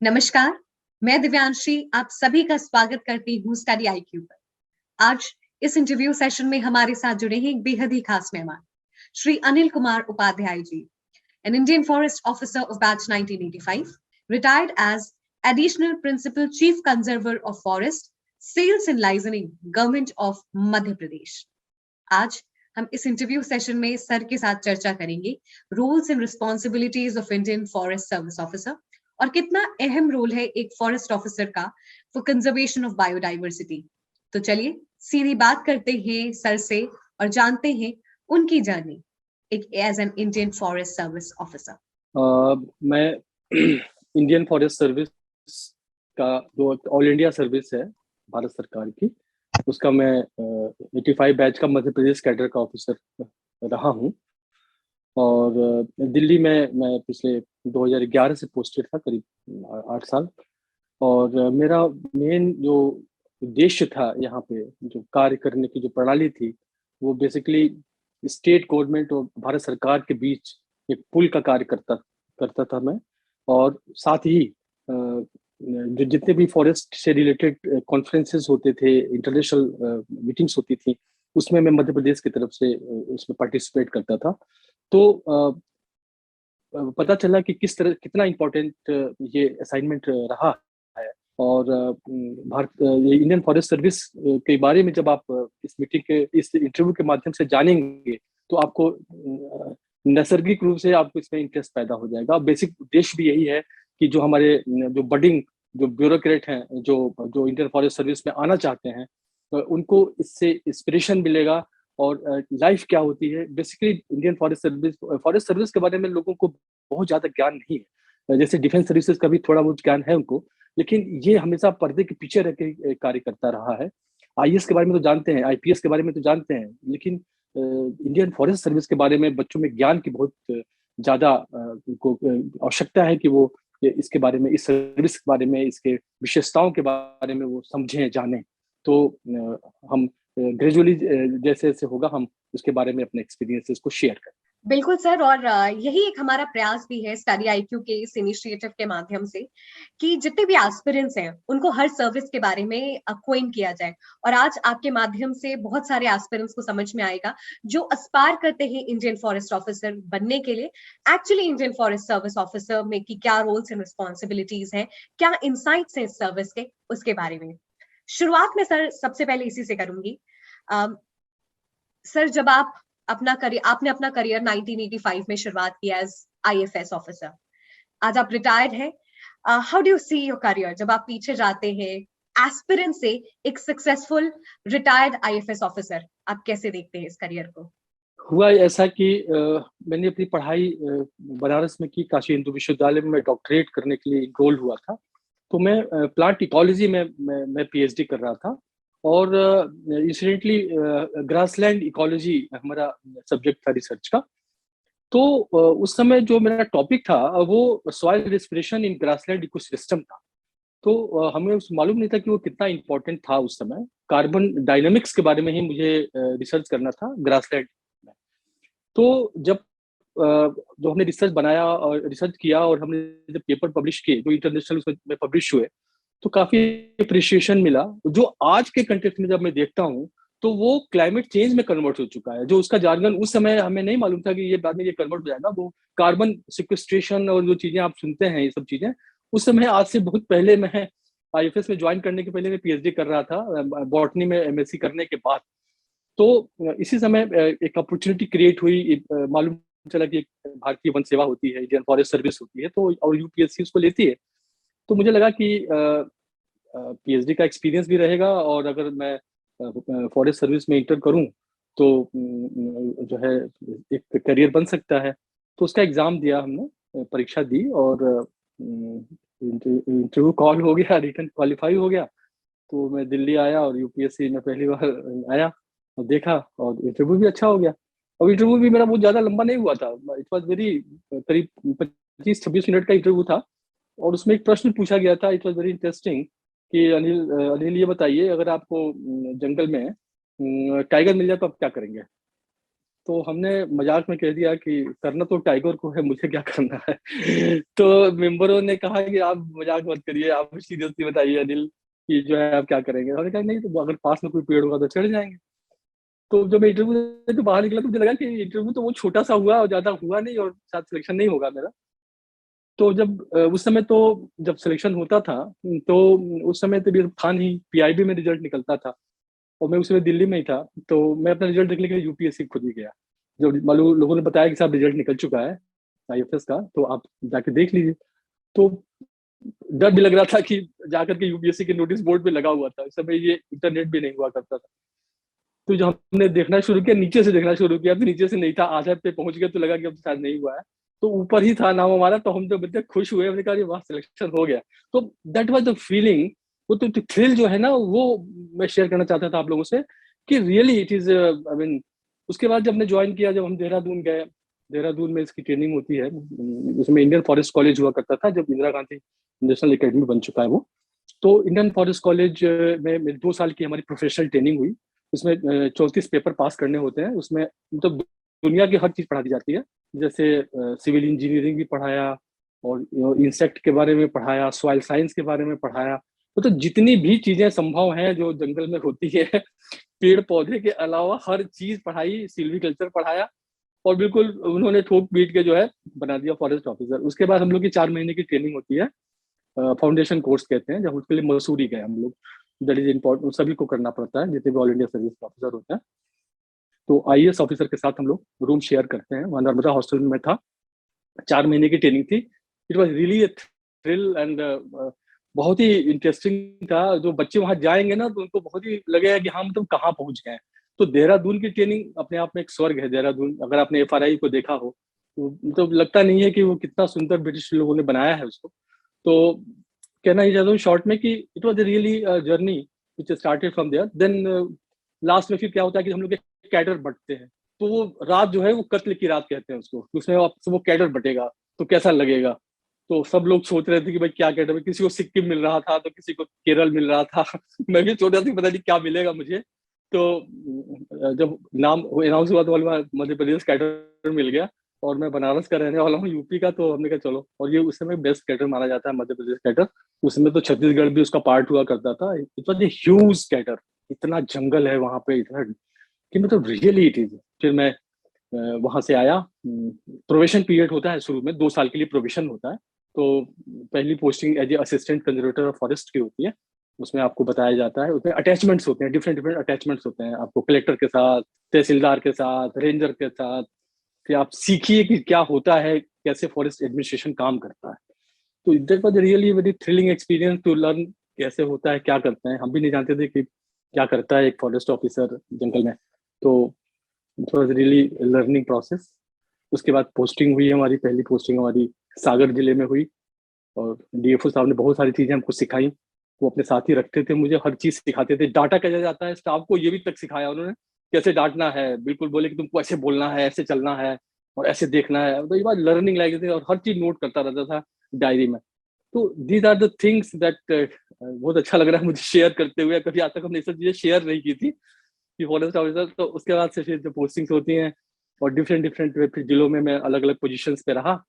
नमस्कार, मैं दिव्यांशी आप सभी का स्वागत करती हूँ स्टडी आईक्यू पर। आज इस इंटरव्यू सेशन में हमारे साथ जुड़े हैं एक बेहद ही खास मेहमान, Shri Anil Kumar Upadhyay ji, an Indian Forest Officer of Batch 1985, retired as Additional Principal Chief Conserver of Forest, Sales and Licensing, Government of Madhya Pradesh। आज हम इस इंटरव्यू सेशन में सर के साथ चर्चा करेंगे roles and responsibilities of Indian forest service officer और कितना अहम रोल है एक फॉरेस्ट ऑफिसर का फॉर कंजर्वेशन ऑफ बायोडाइवर्सिटी। तो चलिए सीधी बात करते हैं सर से और जानते हैं उनकी जर्नी एक as an Indian forest service officer. मैं इंडियन फॉरेस्ट सर्विस का जो ऑल इंडिया सर्विस है भारत सरकार की, उसका मैं 85 बैच का मध्य प्रदेश कैडर का ऑफिसर रहा हूँ। और दिल्ली में मैं पिछले 2011 से पोस्टेड था, करीब 8 साल। और मेरा मेन जो उद्देश्य था यहाँ पे, जो कार्य करने की जो प्रणाली थी, वो बेसिकली स्टेट गवर्नमेंट और भारत सरकार के बीच एक पुल का कार्य करता था मैं। और साथ ही जो जितने भी फॉरेस्ट से रिलेटेड कॉन्फ्रेंसेस होते थे, इंटरनेशनल मीटिंग्स होती थी, उसमें मैं मध्य प्रदेश की तरफ से उसमें पार्टिसिपेट करता था। तो पता चला कि किस तरह कितना इम्पोर्टेंट ये असाइनमेंट रहा है। और ये इंडियन फॉरेस्ट सर्विस के बारे में जब आप इस मीटिंग के इस इंटरव्यू के माध्यम से जानेंगे तो आपको नैसर्गिक रूप से आपको इसमें इंटरेस्ट पैदा हो जाएगा। बेसिक उद्देश्य भी यही है कि जो हमारे जो बडिंग जो ब्यूरोक्रेट हैं, जो इंडियन फॉरेस्ट सर्विस में आना चाहते हैं, उनको इससे इंस्पिरेशन मिलेगा। और लाइफ क्या होती है, बेसिकली इंडियन फॉरेस्ट सर्विस के बारे में लोगों को बहुत ज्यादा ज्ञान नहीं है। जैसे डिफेंस सर्विसेज का भी थोड़ा बहुत ज्ञान है उनको, लेकिन ये हमेशा पर्दे के पीछे रह के कार्य करता रहा है। आईएएस के बारे में तो जानते हैं, आईपीएस के बारे में तो जानते हैं, लेकिन इंडियन फॉरेस्ट सर्विस के बारे में बच्चों में ज्ञान की बहुत ज्यादा उनको आवश्यकता है कि वो इसके बारे में, इस सर्विस के बारे में, इसके विशेषताओं के बारे में वो समझें, जानें। तो हम ग्रेजुअली जैसे जैसे होगा हम उसके बारे में अपने एक्सपीरियंसेस को शेयर करें। बिल्कुल सर, और यही एक हमारा प्रयास भी है स्टडी आईक्यू के इस इनिशिएटिव के माध्यम से कि जितने भी एस्पिरेंट्स हैं उनको हर सर्विस के बारे में अक्वाइंट किया जाए। और आज आपके माध्यम से बहुत सारे एस्पिरेंट्स को समझ में आएगा जो एस्पायर करते हैं इंडियन फॉरेस्ट ऑफिसर बनने के लिए, actually Indian forest service officer में की क्या रोल्स एंड रिस्पॉन्सिबिलिटीज हैं, क्या इंसाइट्स हैं इस सर्विस के, उसके बारे में। शुरुआत में सर सबसे पहले इसी से करूंगी। सर, जब आपने अपना करियर 1985 में शुरुआत किया एज आईएफएस ऑफिसर, आज आप रिटायर्ड हैं। How do you see your career जब आप पीछे जाते हैं एस्पिरेंट से एक सक्सेसफुल रिटायर्ड आईएफएस ऑफिसर, आप कैसे देखते हैं इस करियर को? हुआ ऐसा कि मैंने अपनी पढ़ाई बनारस में की, काशी हिंदू विश्वविद्यालय में मैं डॉक्टरेट करने के लिए इनरोल हुआ था। तो मैं प्लांट इकोलॉजी में मैं पीएचडी कर रहा था। और इंसिडेंटली ग्रासलैंड इकोलॉजी हमारा सब्जेक्ट था रिसर्च का। तो उस समय जो मेरा टॉपिक था वो soil respiration in grassland ecosystem था। तो हमें मालूम नहीं था कि वो कितना इम्पोर्टेंट था उस समय। कार्बन डायनामिक्स के बारे में ही मुझे रिसर्च करना था ग्रासलैंड में। तो जब जो हमने रिसर्च बनाया और रिसर्च किया और हमने जब पेपर पब्लिश किए जो इंटरनेशनल उसमें पब्लिश हुए, तो काफी अप्रिशिएशन मिला। जो आज के कंटेक्स्ट में जब मैं देखता हूँ तो वो क्लाइमेट चेंज में कन्वर्ट हो चुका है। जो उसका जार्गन उस समय हमें नहीं मालूम था कि ये बाद में ये कन्वर्ट हो जाएगा। वो कार्बन सिक्वेस्ट्रेशन और जो चीजें आप सुनते हैं, ये सब चीजें उस समय, आज से बहुत पहले, मैं आईएफएस में ज्वाइन करने के पहले मैं पीएचडी कर रहा था, बॉटनी में एमएससी करने के बाद। तो इसी समय एक अपॉर्चुनिटी क्रिएट हुई। मालूम चला कि भारतीय वन सेवा होती है, इंडियन फॉरेस्ट सर्विस होती है, तो और यूपीएससी उसको लेती है। तो मुझे लगा कि पीएचडी का एक्सपीरियंस भी रहेगा और अगर मैं फॉरेस्ट सर्विस में इंटर करूं तो जो है एक करियर बन सकता है। तो उसका एग्जाम दिया हमने, परीक्षा दी और इंटरव्यू कॉल हो गया, रिटर्न क्वालिफाई हो गया। तो मैं दिल्ली आया और यूपीएससी में पहली बार आया और देखा, और इंटरव्यू भी अच्छा हो गया। और इंटरव्यू भी मेरा बहुत ज़्यादा लंबा नहीं हुआ था, इट वॉज वेरी, करीब 25-26 मिनट का इंटरव्यू था। और उसमें एक प्रश्न पूछा गया था, इट वॉज वेरी इंटरेस्टिंग, कि अनिल ये बताइए, अगर आपको जंगल में टाइगर मिल जाए तो आप क्या करेंगे? तो हमने मजाक में कह दिया कि करना तो टाइगर को है, मुझे क्या करना है। तो मेंबरों ने कहा कि आप मजाक मत करिए, आप सीरियसली बताइए अनिल कि जो है आप क्या करेंगे। हमने कहा नहीं, तो अगर पास में कोई पेड़ होगा तो चढ़ जाएंगे। तो जब मैं इंटरव्यू से तो बाहर निकला तो मुझे लगा कि इंटरव्यू तो वो छोटा सा हुआ और ज्यादा हुआ नहीं, और शायद सिलेक्शन नहीं होगा मेरा। तो जब उस समय तो जब सिलेक्शन होता था, तो उस समय तो भी था नहीं, पीआईबी में रिजल्ट निकलता था, और मैं उस समय दिल्ली में ही था। तो मैं अपना रिजल्ट देखने के लिए यूपीएससी खुद ही गया। जब मालूम लोगों ने बताया कि साहब रिजल्ट निकल चुका है आईएफएस का, तो आप जाके देख लीजिए। तो डर भी लग रहा था कि जाकर के यूपीएससी के नोटिस बोर्ड पे लगा हुआ था, उस समय ये इंटरनेट भी नहीं हुआ करता था। तो जब हमने देखना शुरू किया, नीचे से देखना शुरू किया, तो नीचे से नहीं था, आधा पे पहुंच गया तो लगा कि अब शायद नहीं हुआ है। तो ऊपर ही था नाम हमारा, तो हम तो बड़े खुश हुए, हमने कहा अरे वाह सिलेक्शन हो गया। तो दैट वाज द फीलिंग, वो तो थ्रिल जो है ना, वो मैं शेयर करना चाहता था आप लोगों से कि really it is I mean. उसके बाद जब हमने ज्वाइन किया, जब हम देहरादून गए, देहरादून में इसकी ट्रेनिंग होती है, उसमें इंडियन फॉरेस्ट कॉलेज हुआ करता था, जब इंदिरा गांधी नेशनल एकेडमी बन चुका है वो। तो इंडियन फॉरेस्ट कॉलेज में मेरी 2 साल की हमारी प्रोफेशनल ट्रेनिंग हुई। उसमें 34 पेपर पास करने होते हैं। उसमें मतलब दुनिया की हर चीज पढ़ा दी जाती है, जैसे सिविल इंजीनियरिंग भी पढ़ाया, और इंसेक्ट के बारे में पढ़ाया, सॉइल साइंस के बारे में पढ़ाया। तो जितनी भी चीजें संभव हैं जो जंगल में होती है, पेड़ पौधे के अलावा हर चीज पढ़ाई, सिल्वीकल्चर पढ़ाया। और बिल्कुल उन्होंने ठोक पीट के जो है बना दिया फॉरेस्ट ऑफिसर। उसके बाद हम लोग की 4 महीने की ट्रेनिंग होती है, फाउंडेशन कोर्स कहते हैं, जब उसके लिए मसूरी गए हम लोग। दैट इज इम्पोर्टेंट, सभी को करना पड़ता है जितने भी ऑल इंडिया सर्विस ऑफिसर होते हैं। तो आईएएस ऑफिसर के साथ हम लोग रूम शेयर करते हैं, वहां नर्मदा हॉस्टल में था। 4 महीने की ट्रेनिंग थी। It was really thrill and बहुत ही इंटरेस्टिंग था। जो बच्चे वहां जाएंगे ना, तो उनको बहुत ही लगेगा कि हाँ मतलब कहाँ पहुंच गए हैं। तो देहरादून की ट्रेनिंग अपने आप में एक स्वर्ग है देहरादून। अगर आपने एफआरआई को देखा हो तो मतलब लगता नहीं है कि वो कितना सुंदर ब्रिटिश लोगों ने बनाया है उसको। तो कहना ही चाहता हूँ शॉर्ट में कि it was really journey which started from there. Then last में फिर क्या होता है कि हम लोग कैडर बंटते हैं। तो वो रात जो है वो कत्ल की रात कहते हैं उसको, उसमें आप वो कैडर बटेगा तो कैसा लगेगा। तो सब लोग सोच रहे थे कि भाई क्या कैडर, किसी को सिक्किम मिल रहा था तो किसी को केरल मिल रहा था। मैं भी सोच रहा था कि पता नहीं क्या मिलेगा मुझे। तो जब नाम अनाउंस हुआ तो मध्य प्रदेश कैडर मिल गया, और मैं बनारस का रहने वाला हूँ, यूपी का। तो हमने कहा चलो, और ये उस समय बेस्ट कैडर माना जाता है मध्य प्रदेश कैडर। उसमें तो छत्तीसगढ़ भी उसका पार्ट हुआ करता था। It was a huge cadre, इतना जंगल है वहां पे, इतना कि मतलब रियली इट इज। फिर मैं वहां से आया। प्रोबेशन पीरियड होता है शुरू में, 2 साल के लिए प्रोबेशन होता है। तो पहली posting as a assistant conservator of forest की होती है। उसमें आपको बताया जाता है, उसमें अटैचमेंट्स होते हैं, डिफरेंट डिफरेंट अटैचमेंट्स होते हैं आपको, कलेक्टर के साथ, तहसीलदार के साथ, रेंजर के साथ। कि आप सीखिए कि क्या होता है, कैसे फॉरेस्ट एडमिनिस्ट्रेशन काम करता है। तो that was really very thrilling experience to learn कैसे होता है, क्या करते हैं। हम भी नहीं जानते थे कि क्या करता है एक फॉरेस्ट ऑफिसर जंगल में। तो it was really learning process. उसके बाद पोस्टिंग हुई, हमारी पहली पोस्टिंग हमारी सागर जिले में हुई। और डीएफओ साहब ने बहुत सारी चीजें हमको सिखाई। वो अपने साथ ही रखते थे, मुझे हर चीज सिखाते थे। डांटा कैसे जाता है स्टाफ को, ये भी तक सिखाया उन्होंने, कैसे डांटना है। बिल्कुल बोले कि तुमको ऐसे बोलना है, ऐसे चलना है, और ऐसे देखना है। तो ये बात लर्निंग लायक थी, और हर चीज नोट करता रहता था डायरी में। तो these are the things that बहुत अच्छा लग रहा है मुझे शेयर करते हुए। कभी आज तक हमने ये सब चीजें शेयर नहीं की थी कि फॉरेस्ट ऑफिसर। तो उसके बाद से फिर जो पोस्टिंग्स होती हैं, और डिफरेंट डिफरेंट फिर जिलों में मैं अलग अलग पोजीशंस पे रहा।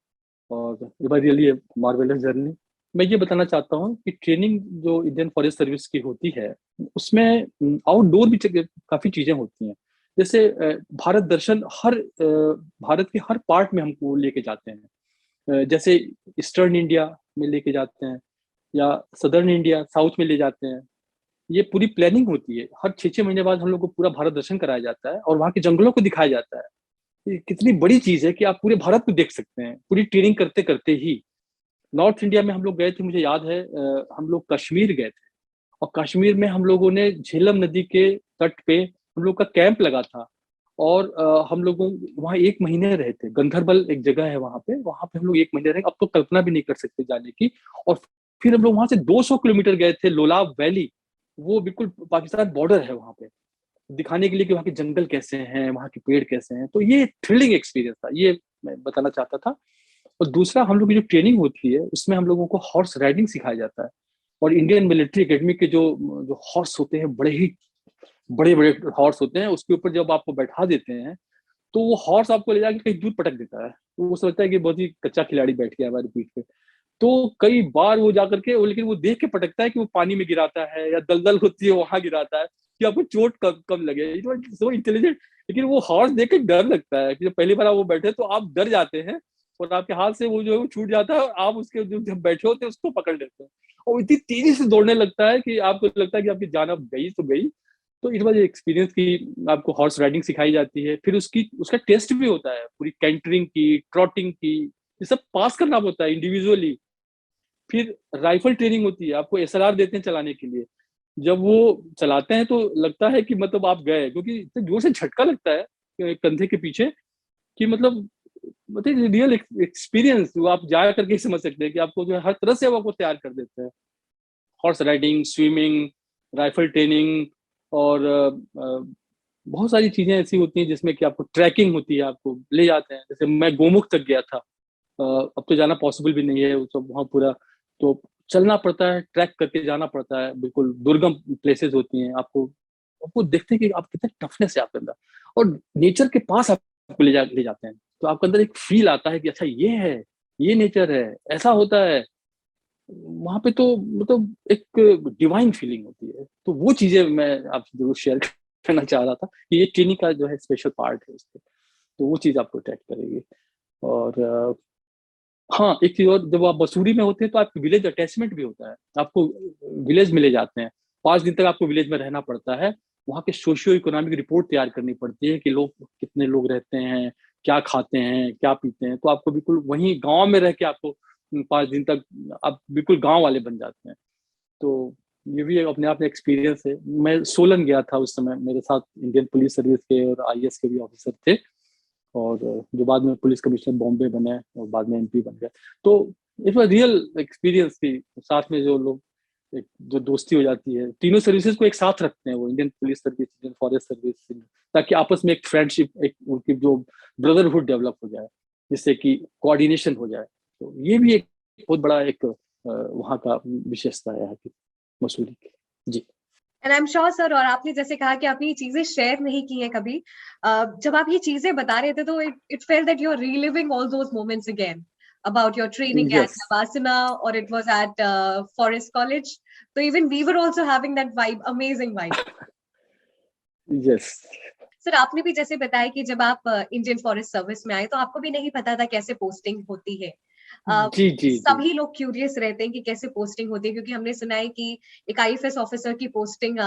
और ये बात रियली मार्वेलस जर्नी। मैं ये बताना चाहता हूँ कि ट्रेनिंग जो इंडियन फॉरेस्ट सर्विस की होती है, उसमें आउटडोर भी काफी चीजें होती हैं। जैसे भारत दर्शन, भारत के हर पार्ट में हमको लेके जाते हैं। जैसे ईस्टर्न इंडिया में लेके जाते हैं, या सदर्न इंडिया साउथ में ले जाते हैं। ये पूरी प्लानिंग होती है, हर 6 6 महीने बाद हम लोग को पूरा भारत दर्शन कराया जाता है, और वहाँ के जंगलों को दिखाया जाता है। ये कितनी बड़ी चीज है कि आप पूरे भारत को देख सकते हैं पूरी ट्रेनिंग करते करते ही। नॉर्थ इंडिया में हम लोग गए थे, मुझे याद है, हम लोग कश्मीर गए थे। और कश्मीर में हम लोगों ने झेलम नदी के तट पे हम लोग का कैंप लगा था। और हम लोगों वहाँ 1 महीने रहे थे। गंधरबल एक जगह है वहाँ पे हम लोग 1 महीने रहे। अब तो कल्पना भी नहीं कर सकते जाने की। और फिर हम लोग वहां से 200 किलोमीटर गए थे लोलाब वैली। वो बिल्कुल पाकिस्तान बॉर्डर है वहां पे, दिखाने के लिए कि वहाँ के जंगल कैसे हैं, वहाँ के पेड़ कैसे हैं। तो ये थ्रिलिंग एक्सपीरियंस था, ये मैं बताना चाहता था। और दूसरा, हम लोग की जो ट्रेनिंग होती है उसमें हम लोगों को हॉर्स राइडिंग सिखाया जाता है। और इंडियन मिलिट्री एकेडमी के जो जो हॉर्स होते हैं, बड़े ही बड़े बड़े हॉर्स होते हैं, उसके ऊपर जब आपको बैठा देते हैं तो वो हॉर्स आपको ले जाके कहीं दूर पटक देता है, तो वो सोचता है कि बहुत ही कच्चा खिलाड़ी बैठ गया हमारी पीठ पे। तो कई बार वो जाकर के वो, लेकिन वो देख के पटकता है कि वो पानी में गिराता है या दलदल होती है वहां गिराता है कि आपको चोट कम कम लगे। It was so intelligent. लेकिन वो हॉर्स देख के डर लगता है कि जब पहली बार आप वो बैठे तो आप डर जाते हैं, और आपके हाथ से वो जो है वो छूट जाता है, और आप उसके जो जब बैठे होते हैं उसको पकड़ लेते हैं, और इतनी तेजी से दौड़ने लगता है कि आपको लगता है कि आपकी जान अब गई तो गई। तो इट वाज एक्सपीरियंस की आपको हॉर्स राइडिंग सिखाई जाती है, फिर उसकी उसका टेस्ट भी होता है, पूरी कैंटरिंग की, ट्रॉटिंग की, ये सब पास करना होता है इंडिविजुअली। फिर राइफल ट्रेनिंग होती है, आपको एसएलआर देते हैं चलाने के लिए। जब वो चलाते हैं तो लगता है कि मतलब आप गए, क्योंकि इतने जोर से झटका लगता है कंधे के पीछे कि मतलब रियल एक्सपीरियंस वो आप जा करके ही समझ सकते हैं कि आपको जो है हर तरह से वो आपको तैयार कर देते हैं। Horse riding, swimming, rifle training, और बहुत सारी चीजें ऐसी होती हैं जिसमें कि आपको ट्रैकिंग होती है, आपको ले जाते हैं। जैसे मैं गोमुख तक गया था, अब तो जाना पॉसिबल भी नहीं है, वो सब वहाँ पूरा तो चलना पड़ता है, ट्रैक करके जाना पड़ता है, बिल्कुल दुर्गम प्लेसेस होती हैं। आपको आपको देखते हैं कि आप कितने टफनेस है आपके अंदर, और नेचर के पास आपको ले जाते हैं, तो आपके अंदर एक फील आता है कि अच्छा ये है, ये नेचर है, ऐसा होता है वहां पे। तो मतलब एक डिवाइन फीलिंग होती है। तो वो चीजें मैं आपसे जरूर शेयर करना चाह रहा था कि ये ट्रेनिंग का जो है स्पेशल पार्ट है इसके, तो वो चीज आपको अट्रैक्ट करेगी। और हाँ, एक चीज और, जब आप मसूरी में होते हैं तो आपको विलेज अटैचमेंट भी होता है, आपको विलेज में ले जाते हैं, 5 दिन तक आपको विलेज में रहना पड़ता है। वहाँ के सोशियो इकोनॉमिक रिपोर्ट तैयार करनी पड़ती है कि लोग कितने लोग रहते हैं, क्या खाते हैं, क्या पीते हैं। तो आपको बिल्कुल वहीं गांव में रह के आपको 5 दिन तक आप बिल्कुल गांव वाले बन जाते हैं। तो ये भी एक अपने आप में एक्सपीरियंस है। मैं सोलन गया था उस समय, मेरे साथ इंडियन पुलिस सर्विस के और आईएएस के भी ऑफिसर थे, और जो बाद में पुलिस कमिश्नर बॉम्बे बने और बाद में एमपी बन गए। तो इट वाज रियल एक्सपीरियंस थी। साथ में जो लोग, एक जो दोस्ती हो जाती है, तीनों सर्विसेज को एक साथ रखते हैं वो, Indian police service, Indian forest service, ताकि आपस में एक फ्रेंडशिप, एक उनकी जो ब्रदरहुड डेवलप हो जाए, जिससे कि कोऑर्डिनेशन हो जाए। तो ये भी एक बहुत बड़ा एक वहाँ का विशेषता है यहाँ की, मसूरी की। जी। And I am sure sir, और आपने जैसे कहा कि आपने ये चीजें शेयर नहीं की हैं कभी, जब आप ये चीजें बता रहे थे तो it felt that you are reliving all those moments again about your training at yes. Navasana, or it was at Forest College. So even we were also having that vibe, amazing vibe. Yes. Sir, आपने भी जैसे बताया कि जब आप Indian forest service में आए तो आपको भी नहीं पता था कैसे पोस्टिंग होती है। जी जी जी। सभी लोग क्यूरियस रहते हैं कि कैसे पोस्टिंग होती है, क्योंकि हमने सुना है कि एक आईएफएस ऑफिसर की पोस्टिंग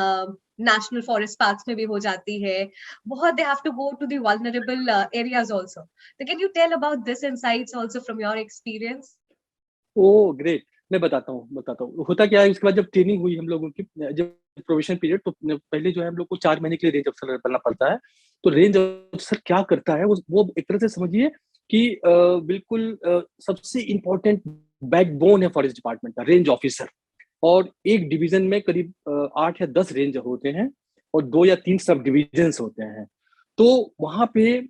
नेशनल फॉरेस्ट पार्क्स में भी हो जाती है। बहुत they have to go to the vulnerable areas also. तो can you tell about this insights also from your experience? Oh great. मैं बताता हूँ होता क्या है। उसके बाद जब ट्रेनिंग हुई हम लोगों की, जब प्रोबेशन पीरियड, तो पहले जो है हम लोग को 4 महीने के लिए रेंज अफसर बनना पड़ता है। तो रेंज अफसर क्या करता है, वो एक तरह से समझिए कि बिल्कुल सबसे इम्पोर्टेंट बैकबोन है फॉरेस्ट डिपार्टमेंट का, रेंज ऑफिसर। और एक डिवीजन में करीब 8 या 10 रेंज होते हैं, और 2 या 3 सब डिविजन होते हैं। तो वहां पे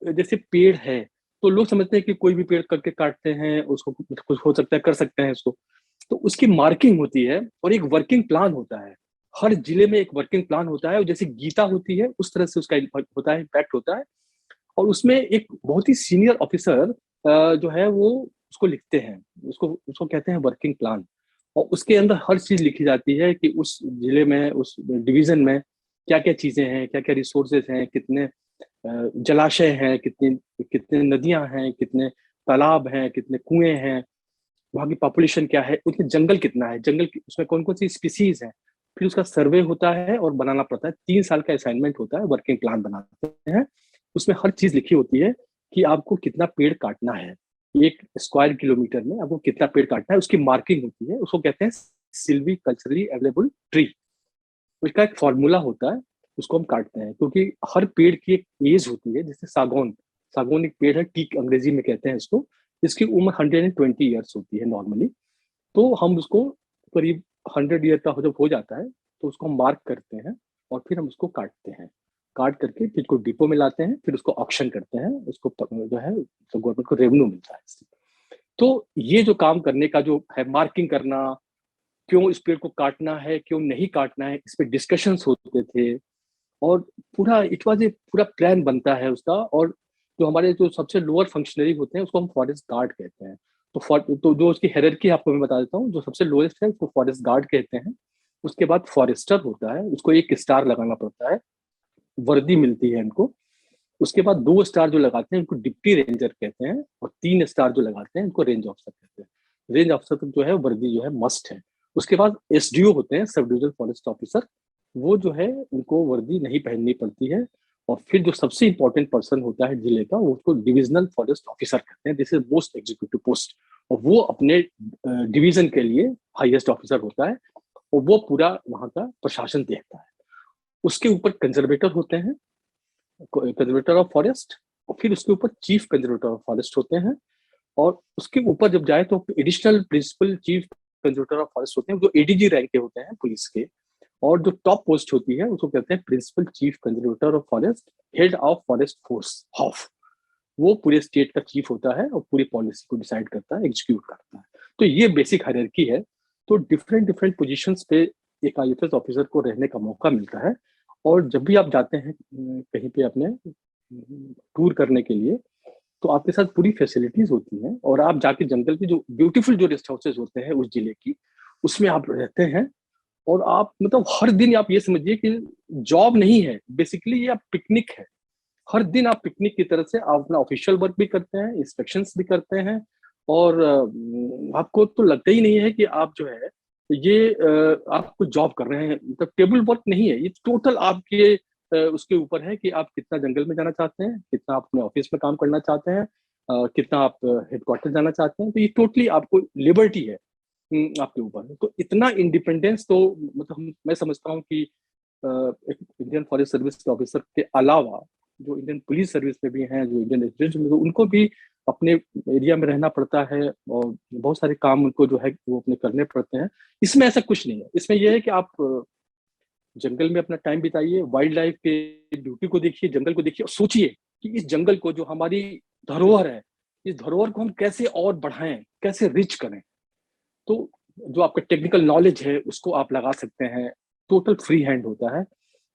जैसे पेड़ है, तो लोग समझते हैं कि कोई भी पेड़ करके काटते हैं उसको, कुछ हो सकता है कर सकते हैं उसको। तो उसकी मार्किंग होती है, और एक वर्किंग प्लान होता है। हर जिले में एक वर्किंग प्लान होता है, और जैसे गीता होती है उस तरह से उसका होता है, इम्पैक्ट होता है। और उसमें एक बहुत ही सीनियर ऑफिसर जो है वो उसको लिखते हैं, उसको उसको कहते हैं वर्किंग प्लान। और उसके अंदर हर चीज लिखी जाती है कि उस जिले में, उस डिवीजन में क्या क्या चीजें हैं, क्या क्या रिसोर्सेज हैं, कितने जलाशय हैं, कितनी कितने नदियां हैं, कितने तालाब हैं, कितने कुएं हैं, वहाँ की पॉपुलेशन क्या है, उसके जंगल कितना है, जंगल उसमें कौन कौन सी स्पीसीज है। फिर उसका सर्वे होता है और बनाना पड़ता है। 3 साल का असाइनमेंट होता है, वर्किंग प्लान बनाते हैं। उसमें हर चीज लिखी होती है कि आपको कितना पेड़ काटना है, 1 स्क्वायर किलोमीटर में आपको कितना पेड़ काटना है, उसकी मार्किंग होती है। उसको कहते हैं सिल्वी कल्चरली अवेलेबल ट्री। उसका एक फॉर्मूला होता है, उसको हम काटते हैं, क्योंकि हर पेड़ की एक एज होती है। जैसे सागौन, सागौन एक पेड़ है, टीक अंग्रेजी में कहते हैं इसको। इसकी उम्र 120 ईयर्स होती है नॉर्मली। तो हम उसको करीब 100 ईयर का जब हो जाता है तो उसको हम मार्क करते हैं, और फिर हम उसको काटते हैं। काट करके फिर उसको डिपो में लाते हैं, फिर उसको ऑक्शन करते हैं, उसको जो है तो गवर्नमेंट को रेवेन्यू मिलता है इससे। तो ये जो काम करने का जो है, मार्किंग करना, क्यों इस पेड़ को काटना है, क्यों नहीं काटना है, इस पे डिस्कशंस होते थे। और पूरा इट वाज ए पूरा प्लान बनता है उसका। और जो हमारे जो सबसे लोअर फंक्शनरी होते हैं उसको हम फॉरेस्ट गार्ड कहते हैं। तो जो उसकी हायरार्की आपको मैं बता देता हूँ, जो सबसे लोएस्ट है उसको फॉरेस्ट गार्ड कहते हैं। उसके बाद फॉरेस्टर होता है, उसको 1 स्टार लगाना पड़ता है, वर्दी मिलती है इनको। उसके बाद 2 स्टार जो लगाते हैं उनको डिप्टी रेंजर कहते हैं, और 3 स्टार जो लगाते हैं उनको रेंज ऑफिसर कहते हैं। रेंज ऑफिसर तक जो है वर्दी जो है मस्ट है। उसके बाद एसडीओ होते हैं, सब डिविजनल फॉरेस्ट ऑफिसर, वो जो है उनको वर्दी नहीं पहननी पड़ती है। और फिर जो सबसे इंपॉर्टेंट पर्सन होता है जिले का, वो उसको डिविजनल फॉरेस्ट ऑफिसर कहते हैं। This is most executive post, और वो अपने डिवीजन के लिए हाईएस्ट ऑफिसर होता है, और वो पूरा वहां का प्रशासन देखता है। उसके ऊपर कंजर्वेटर होते हैं, कंजर्वेटर ऑफ फॉरेस्ट, और फिर उसके ऊपर चीफ कंजर्वेटर ऑफ फॉरेस्ट होते हैं। और उसके ऊपर जब जाए तो additional principal chief conservator of forest होते हैं, जो एडीजी रैंक के होते हैं पुलिस के। और जो टॉप पोस्ट होती है उसको कहते हैं principal chief conservator of forest, head of forest force HoFF. वो पूरे स्टेट का चीफ होता है और पूरी पॉलिसी को डिसाइड करता है, एग्जीक्यूट करता है। तो ये बेसिक हायरार्की है। तो डिफरेंट डिफरेंट पोजीशंस पे एक आईएफएस ऑफिसर को रहने का मौका मिलता है। और जब भी आप जाते हैं कहीं पे अपने टूर करने के लिए, तो आपके साथ पूरी फैसिलिटीज होती हैं, और आप जाके जंगल की जो ब्यूटीफुल जो रेस्ट हाउसेज होते हैं उस जिले की, उसमें आप रहते हैं। और आप मतलब हर दिन आप ये समझिए कि जॉब नहीं है, बेसिकली ये आप पिकनिक है। हर दिन आप पिकनिक की तरह से आप अपना ऑफिशियल वर्क भी करते हैं, इंस्पेक्शंस भी करते हैं। और आपको तो लगता ही नहीं है कि आप जो है ये आप कुछ जॉब कर रहे हैं, मतलब टेबल वर्क नहीं है ये, टोटल आपके उसके ऊपर है कि आप कितना जंगल में जाना चाहते हैं, कितना आप अपने ऑफिस में काम करना चाहते हैं, कितना आप हेडक्वार्टर जाना चाहते हैं। तो ये टोटली आपको लिबर्टी है आपके ऊपर। तो इतना इंडिपेंडेंस तो मतलब मैं समझता हूँ कि एक इंडियन फॉरेस्ट सर्विस के ऑफिसर के अलावा जो इंडियन पुलिस सर्विस में भी हैं, जो इंडियन रेजिडेंट में, उनको भी अपने एरिया में रहना पड़ता है, और बहुत सारे काम उनको जो है वो अपने करने पड़ते हैं। इसमें ऐसा कुछ नहीं है। इसमें यह है कि आप जंगल में अपना टाइम बिताइए, वाइल्ड लाइफ के ब्यूटी को देखिए, जंगल को देखिए, और सोचिए कि इस जंगल को, जो हमारी धरोहर है, इस धरोहर को हम कैसे और बढ़ाएं, कैसे रिच करें। तो जो आपका टेक्निकल नॉलेज है उसको आप लगा सकते हैं, टोटल फ्री हैंड होता है,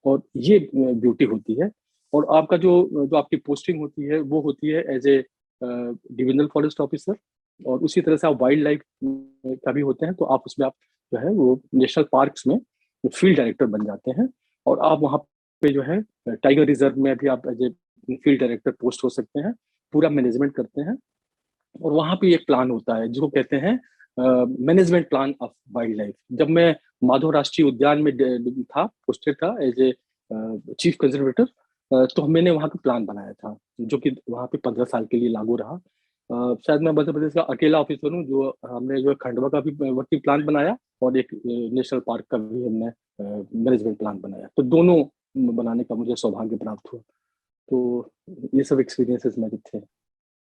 और ये ब्यूटी होती है। और आपका जो जो आपकी पोस्टिंग होती है वो होती है as a divisional forest officer. और उसी तरह से आप वाइल्ड लाइफ का भी होते हैं, तो आप उसमें आप जो है वो नेशनल पार्क्स में फील्ड डायरेक्टर बन जाते हैं। और आप वहाँ पे जो है टाइगर रिजर्व में भी आप as a field director post हो सकते हैं, पूरा मैनेजमेंट करते हैं। और वहाँ पे एक प्लान होता है जिसको कहते हैं management plan of wild life. जब मैं माधव राष्ट्रीय उद्यान में था, पोस्टेड था एज ए चीफ कंजर्वेटर, तो मैंने वहाँ का प्लान बनाया था, जो कि वहाँ पे 15 साल के लिए लागू रहा। शायद मैं मध्य प्रदेश का अकेला ऑफिसर हूँ जो हमने जो खंडवा का भी वर्किंग प्लान बनाया, और एक नेशनल पार्क का भी हमने मैनेजमेंट प्लान बनाया। तो दोनों बनाने का मुझे सौभाग्य प्राप्त हुआ। तो ये सब एक्सपीरियंसेस मेरे थे।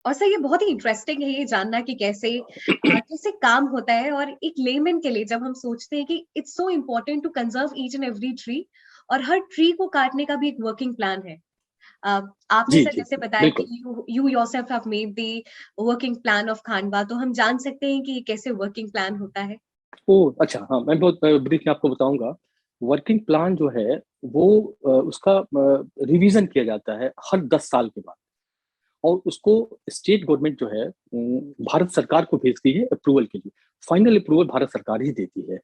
और सर ये बहुत ही इंटरेस्टिंग है ये जानना कि कैसे कैसे काम होता है। और एक लेमैन के लिए जब हम सोचते हैं कि it's so important to conserve each and every tree, और हर ट्री को काटने का भी एक वर्किंग प्लान है। आपने जी सर जी जैसे बताया कि बिल्कुल। You yourself have made the working plan of Khanwa, तो हम जान सकते हैं कि ये कैसे वर्किंग प्लान होता है। ओह अच्छा, हाँ मैं बहुत ब्रीफ में आपको बताऊंगा। वर्किंग प्लान जो है वो उसका रिवीजन किया जाता है हर 10 साल के बाद, और उसको स्टेट गवर्नमेंट जो है भारत सरकार को भेजती है अप्रूवल के लिए। फाइनल अप्रूवल भारत सरकार ही देती है।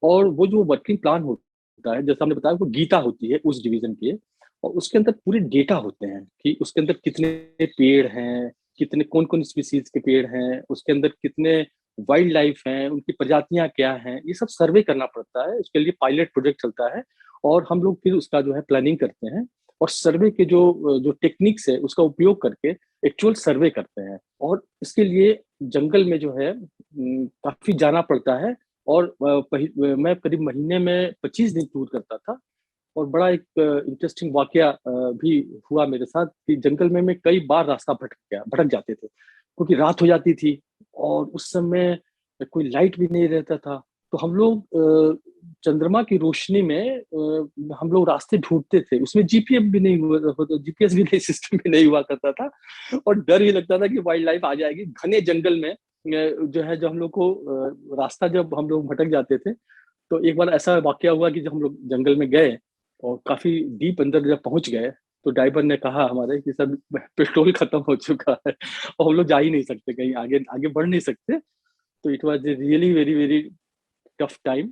और वो जो वर्किंग प्लान होता है, जैसा हमने बताया, वो गीता होती है उस डिवीजन के। और उसके अंदर पूरे डेटा होते हैं कि उसके अंदर कितने पेड़ हैं, कितने कौन कौन स्पीसीज के पेड़ हैं, उसके अंदर कितने वाइल्ड लाइफ हैं, उनकी प्रजातियां क्या हैं, ये सब सर्वे करना पड़ता है। उसके लिए पायलट प्रोजेक्ट चलता है, और हम लोग फिर उसका जो है प्लानिंग करते हैं, और सर्वे के जो जो टेक्निक्स है उसका उपयोग करके एक्चुअल सर्वे करते हैं। और इसके लिए जंगल में जो है काफी जाना पड़ता है। और मैं करीब महीने में 25 दिन टूर करता था। और बड़ा एक इंटरेस्टिंग वाकया भी हुआ मेरे साथ कि जंगल में मैं कई बार रास्ता भटक जाते थे, क्योंकि रात हो जाती थी, और उस समय कोई लाइट भी नहीं रहता था। तो हम लोग चंद्रमा की रोशनी में हम लोग रास्ते ढूंढते थे। उसमें जीपीएस भी नहीं हुआ, जीपीएस भी नहीं, सिस्टम भी नहीं हुआ करता था। और डर ही लगता था कि वाइल्ड लाइफ आ जाएगी घने जंगल में। जो है जब हम लोग को रास्ता जब हम लोग भटक जाते थे, तो एक बार ऐसा वाकया हुआ कि जब हम लोग जंगल में गए, और काफी डीप अंदर जब पहुंच गए तो ड्राइवर ने कहा हमारे कि सर पेट्रोल खत्म हो चुका है और हम लोग जा ही नहीं सकते, कहीं आगे आगे बढ़ नहीं सकते। तो it was really very very tough time.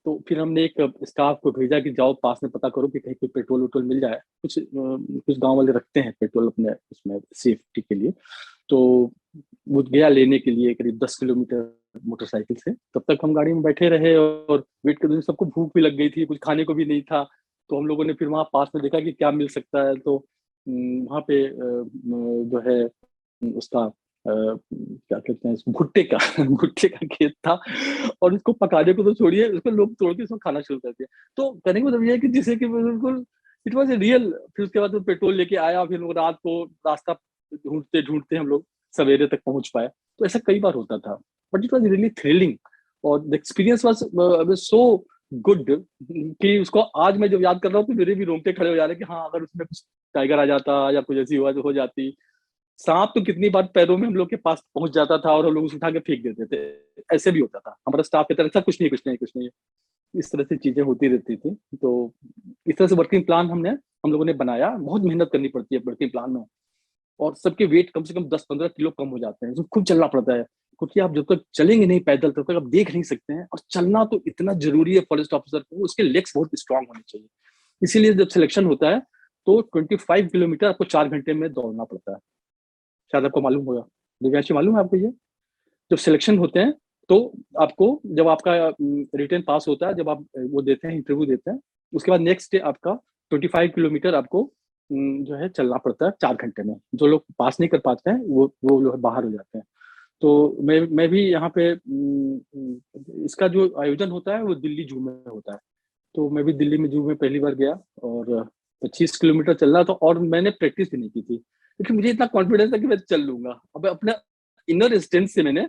तो फिर हमने एक स्टाफ को भेजा कि जाओ पास में पता करो कि कहीं कोई पेट्रोल वेट्रोल मिल जाए। कुछ गांव वाले रखते हैं पेट्रोल अपने उसमें सेफ्टी के लिए। तो वो गया लेने के लिए करीब 10 किलोमीटर मोटरसाइकिल से। तब तक हम गाड़ी में बैठे रहे और वेट कर रहे, सबको भूख भी लग गई थी, कुछ खाने को भी नहीं था। तो हम लोगों ने फिर वहाँ पास में देखा कि क्या मिल सकता है। तो वहाँ पे जो है उसका क्या कहते हैं भुट्टे का भुट्टे का खेत था। और उसको पकाने को तो छोड़िए, उसको लोग तोड़ के उसको खाना शुरू कर दिया। तो कहने का मतलब ये है कि जिसे कि बिल्कुल इट वॉज ए रियल। फिर उसके बाद वो पेट्रोल लेके आया, फिर वो रात को रास्ता ढूंढते ढूंढते हम लोग सवेरे तक पहुंच पाए। तो ऐसा कई बार होता था, but it was really thrilling. और the experience was so good कि उसको आज मैं जब याद कर रहा हूँ तो मेरे भी रोंगटे खड़े हो जा रहे हैं कि हाँ, अगर उसमें कुछ टाइगर आ जाता या कुछ ऐसी हो जाती। सांप तो कितनी बार पैरों में हम लोग के पास पहुंच जाता था और हम लोग उसे उठा के फेंक देते थे। ऐसे भी होता था, हमारा स्टाफ कहता था कुछ नहीं कुछ नहीं कुछ नहीं। इस तरह से चीजें होती रहती थी। तो इस तरह से वर्किंग प्लान हम लोगों ने बनाया। बहुत मेहनत करनी पड़ती है वर्किंग प्लान में। और सबके वेट कम से कम 10-15 किलो कम हो जाते हैं, तो खूब चलना पड़ता है। क्योंकि आप जब तक चलेंगे नहीं पैदल तब तक आप देख नहीं सकते हैं। और चलना तो इतना जरूरी है फॉरेस्ट ऑफिसर को, उसके लेग्स बहुत स्ट्रांग होने चाहिए। इसीलिए जब सिलेक्शन होता है तो 25 किलोमीटर आपको 4 घंटे में दौड़ना पड़ता है। शायद आपको मालूम होगा, दिव्यांशी मालूम है आपको ये? जब सिलेक्शन होते हैं तो आपको, जब आपका रिटर्न पास होता है, जब आप वो देते हैं इंटरव्यू देते हैं, उसके बाद नेक्स्ट डे आपका 25 किलोमीटर आपको जो है चलना पड़ता है 4 घंटे में। जो लोग पास नहीं कर पाते हैं वो जो है बाहर हो जाते हैं। तो मैं भी यहाँ पे इसका जो आयोजन होता है वो दिल्ली जू में होता है। तो मैं भी दिल्ली में जू में पहली बार गया और 25 किलोमीटर चल रहा था और मैंने प्रैक्टिस भी नहीं की थी, लेकिन मुझे इतना कॉन्फिडेंस था कि मैं चल लूंगा। अब अपने इनर स्ट्रेंथ से मैंने